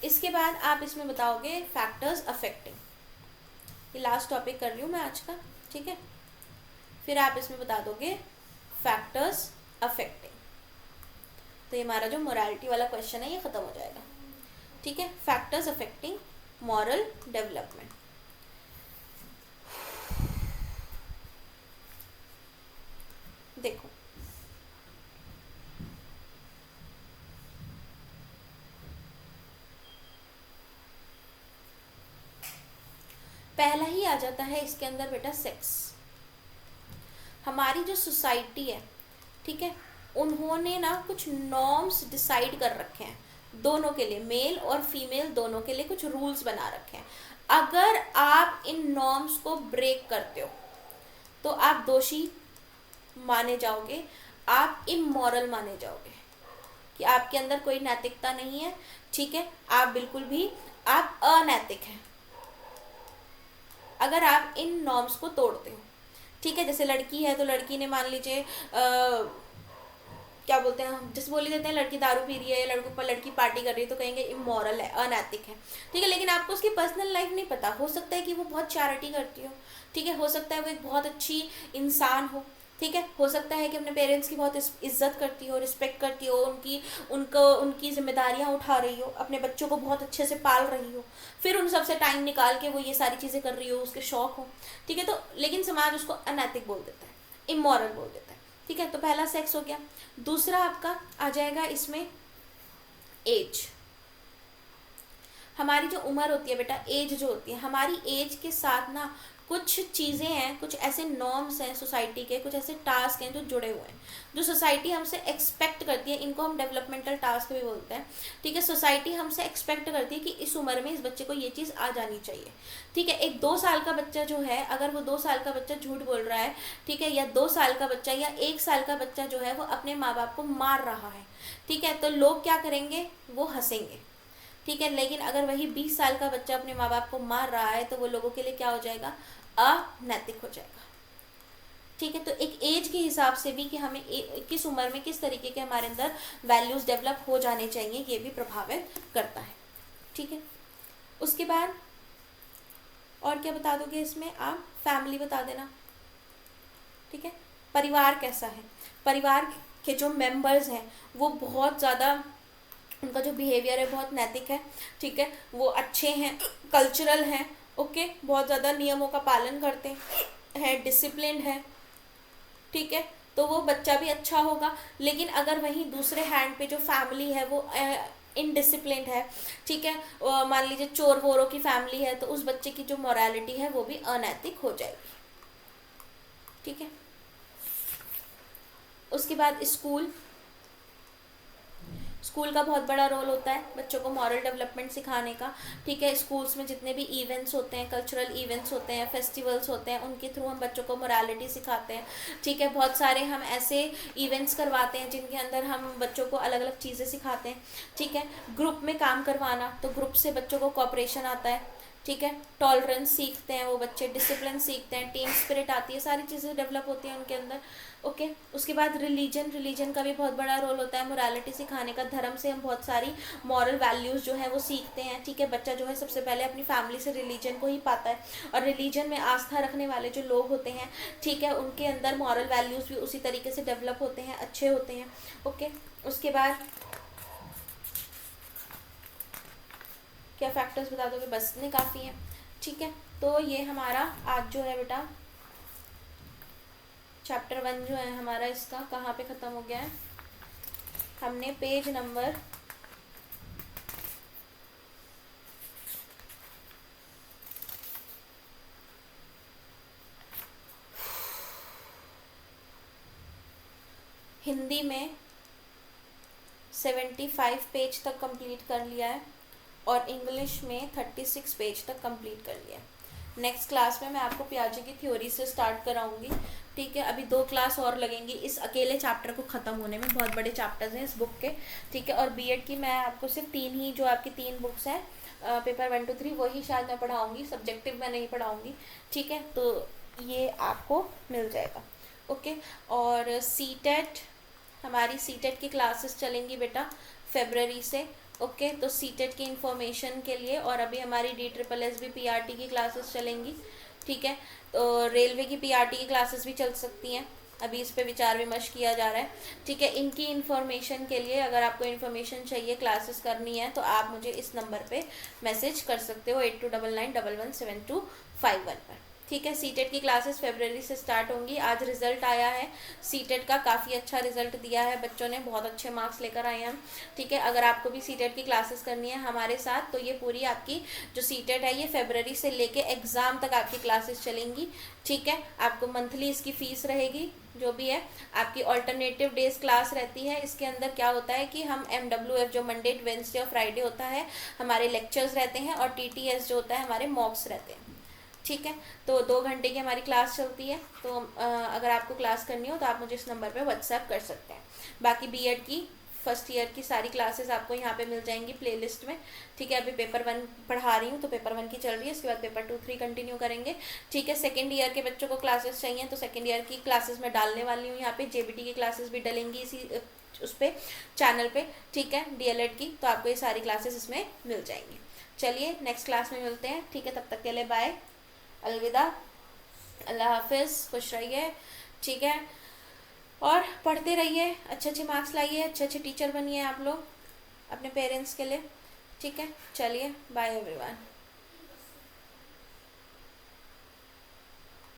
इसके बाद आप इसमें बताओगे फैक्टर्स अफेक्टिंग, ये लास्ट टॉपिक कर रही हूँ मैं आज का। ठीक है, फिर आप इसमें बता दोगे फैक्टर्स अफेक्टिंग, तो ये हमारा जो मोरालिटी वाला क्वेश्चन है ये खत्म हो जाएगा। ठीक है, फैक्टर्स अफेक्टिंग मॉरल डेवलपमेंट। देखो पहला ही आ जाता है इसके अंदर बेटा सेक्स। हमारी जो सोसाइटी है, ठीक है, उन्होंने ना कुछ नॉर्म्स डिसाइड कर रखे हैं दोनों के लिए, मेल और फीमेल दोनों के लिए कुछ रूल्स बना रखे हैं। अगर आप इन नॉर्म्स को ब्रेक करते हो तो आप दोषी माने जाओगे, आप इमोरल माने जाओगे कि आपके अंदर कोई नैतिकता नहीं है। ठीक है, आप बिल्कुल भी आप अनैतिक हैं अगर आप इन नॉर्म्स को तोड़ते हो। ठीक है, जैसे लड़की है तो लड़की ने मान लीजिए क्या बोलते हैं, जैसे बोल ही देते हैं लड़की दारू पी रही है या लड़की पार्टी कर रही है तो कहेंगे इमोरल है, अनैतिक है। ठीक है, लेकिन आपको उसकी पर्सनल लाइफ नहीं पता, हो सकता है कि वो बहुत चैरिटी करती हो, ठीक है, हो सकता है वो एक बहुत अच्छी इंसान हो, ठीक है, हो सकता है कि अपने पेरेंट्स की बहुत इज्जत करती हो, रिस्पेक्ट करती हो, उनकी जिम्मेदारियां उठा रही हो, अपने बच्चों को बहुत अच्छे से पाल रही हो, फिर उन सब से टाइम निकाल के वो ये सारी चीज़ें कर रही हो, उसके शौक हो। ठीक है, तो लेकिन समाज उसको अनैतिक बोल देता है, इमोरल बोल देता है। ठीक है, तो पहला सेक्स हो गया। दूसरा आपका आ जाएगा इसमें एज। हमारी जो उम्र होती है बेटा, एज जो होती है, हमारी एज के साथ ना कुछ चीज़ें हैं, कुछ ऐसे नॉर्म्स हैं सोसाइटी के, कुछ ऐसे टास्क हैं जो जुड़े हुए हैं, जो सोसाइटी हमसे एक्सपेक्ट करती है। इनको हम डेवलपमेंटल टास्क भी बोलते हैं। ठीक है, सोसाइटी हमसे एक्सपेक्ट करती है कि इस उम्र में इस बच्चे को ये चीज़ आ जानी चाहिए। ठीक है, एक 2 साल का बच्चा जो है, अगर वो 2 साल का बच्चा झूठ बोल रहा है, ठीक है, या 2 साल का बच्चा या 1 साल का बच्चा जो है वो अपने माँ बाप को मार रहा है, ठीक है, तो लोग क्या करेंगे? वो हंसेंगे। ठीक है, लेकिन अगर वही 20 साल का बच्चा अपने माँ बाप को मार रहा है तो वो लोगों के लिए क्या हो जाएगा? अनैतिक हो जाएगा। ठीक है, तो एक एज के हिसाब से भी कि हमें किस उम्र में किस तरीके के हमारे अंदर वैल्यूज डेवलप हो जाने चाहिए, ये भी प्रभावित करता है। ठीक है, उसके बाद और क्या बता दोगे इसमें आप? फैमिली बता देना। ठीक है, परिवार कैसा है? परिवार के जो मेंबर्स हैं वो बहुत ज़्यादा, उनका जो बिहेवियर है बहुत नैतिक है। ठीक है, वो अच्छे हैं, कल्चरल हैं, ओके, बहुत ज़्यादा नियमों का पालन करते हैं, डिसिप्लिन है। ठीक है, तो वो बच्चा भी अच्छा होगा। लेकिन अगर वहीं दूसरे हैंड पे जो फैमिली है वो इनडिसिप्लिन है, ठीक है, मान लीजिए चोर वोरों की फैमिली है, तो उस बच्चे की जो मोरालिटी है वो भी अनैतिक हो जाएगी। ठीक है, उसके बाद स्कूल। स्कूल का बहुत बड़ा रोल होता है बच्चों को मॉरल डेवलपमेंट सिखाने का, ठीक है। स्कूल्स में जितने भी इवेंट्स होते हैं, कल्चरल इवेंट्स होते हैं, फेस्टिवल्स होते हैं, उनके थ्रू हम बच्चों को मोरालिटी सिखाते हैं, ठीक है। बहुत सारे हम ऐसे इवेंट्स करवाते हैं जिनके अंदर हम बच्चों को अलग अलग चीज़ें सिखाते हैं, ठीक है। ग्रुप में काम करवाना, तो ग्रुप से बच्चों को कोऑपरेशन आता है, ठीक है। टॉलरेंस सीखते हैं वो बच्चे, डिसिप्लिन सीखते हैं, टीम स्पिरिट आती है, सारी चीज़ें डेवलप होती हैं उनके अंदर, ओके। उसके बाद रिलीजन का भी बहुत बड़ा रोल होता है मोरालिटी सिखाने का। धर्म से हम बहुत सारी मॉरल वैल्यूज़ जो है वो सीखते हैं, ठीक है। बच्चा जो है सबसे पहले अपनी फैमिली से रिलीजन को ही पाता है, और रिलीजन में आस्था रखने वाले जो लोग होते हैं, ठीक है, उनके अंदर मॉरल वैल्यूज़ भी उसी तरीके से डेवलप होते हैं, अच्छे होते हैं, ओके। उसके बाद क्या फैक्टर्स बता दोगे? बस इतने काफ़ी हैं, ठीक है। तो ये हमारा आज जो है बेटा चैप्टर 1 जो है हमारा, इसका कहाँ पे ख़त्म हो गया है? हमने पेज नंबर हिंदी में 75 पेज तक कंप्लीट कर लिया है, और इंग्लिश में 36 पेज तक कंप्लीट कर लिया है। नेक्स्ट क्लास में मैं आपको पियाजे की थ्योरी से स्टार्ट कराऊंगी, ठीक है। अभी 2 क्लास और लगेंगी इस अकेले चैप्टर को ख़त्म होने में, बहुत बड़े चैप्टर्स हैं इस बुक के, ठीक है। और बीएड की मैं आपको सिर्फ 3 ही, जो आपकी 3 बुक्स हैं, पेपर 1 to 3, वही शायद मैं पढ़ाऊँगी, सब्जेक्टिव मैं नहीं पढ़ाऊँगी, ठीक है। तो ये आपको मिल जाएगा, ओके। और सीटेट, हमारी सीटेट की क्लासेस चलेंगी बेटा फरवरी से, ओके। तो सीटेट की इंफॉर्मेशन के लिए, और अभी हमारी DSSS पीआरटी की क्लासेस चलेंगी, ठीक है। तो रेलवे की पीआरटी की क्लासेस भी चल सकती हैं, अभी इस पे विचार विमर्श किया जा रहा है, ठीक है। इनकी इन्फॉर्मेशन के लिए अगर आपको इन्फॉर्मेशन चाहिए, क्लासेस करनी है, तो आप मुझे इस नंबर पे मैसेज कर सकते हो 8299117251 पर, ठीक है। सीटेट की क्लासेस फरवरी से स्टार्ट होंगी। आज रिजल्ट आया है सीटेट का, काफ़ी अच्छा रिजल्ट दिया है बच्चों ने, बहुत अच्छे मार्क्स लेकर आए हैं हम, ठीक है। अगर आपको भी सीटेट की क्लासेस करनी है हमारे साथ, तो ये पूरी आपकी जो सीटेट है ये फरवरी से लेके एग्ज़ाम तक आपकी क्लासेस चलेंगी, ठीक है। आपको मंथली इसकी फ़ीस रहेगी, जो भी है आपकी ऑल्टरनेटिव डेज क्लास रहती है। इसके अंदर क्या होता है कि हम MWF जो मंडे वेडनेसडे और फ्राइडे होता है, हमारे लेक्चर्स रहते हैं, और TTS जो होता है हमारे मॉक्स रहते हैं, ठीक है। तो 2 घंटे की हमारी क्लास चलती है। तो अगर आपको क्लास करनी हो तो आप मुझे इस नंबर पे व्हाट्सएप कर सकते हैं। बाकी बीएड की फर्स्ट ईयर की सारी क्लासेस आपको यहाँ पे मिल जाएंगी प्लेलिस्ट में, ठीक है। अभी पेपर 1 पढ़ा रही हूँ, तो पेपर 1 की चल रही है, इसके बाद पेपर 2 3 कंटिन्यू करेंगे, ठीक है। सेकेंड ईयर के बच्चों को क्लासेस चाहिए, तो सेकेंड ईयर की क्लासेस मैं डालने वाली हूँ यहाँ पे। JBT की क्लासेस भी डलेंगी इसी उस पर चैनल पे, ठीक है, DLED की, तो आपको ये सारी क्लासेस इसमें मिल जाएंगी। चलिए नेक्स्ट क्लास में मिलते हैं, ठीक है। तब तक के लिए बाय, अलविदा, अल्लाह हाफिज़, खुश रहिए, ठीक है। और पढ़ते रहिए, अच्छे अच्छे मार्क्स लाइए, अच्छे अच्छे टीचर बनिए आप लोग अपने पेरेंट्स के लिए, ठीक है। चलिए बाय एवरीवन।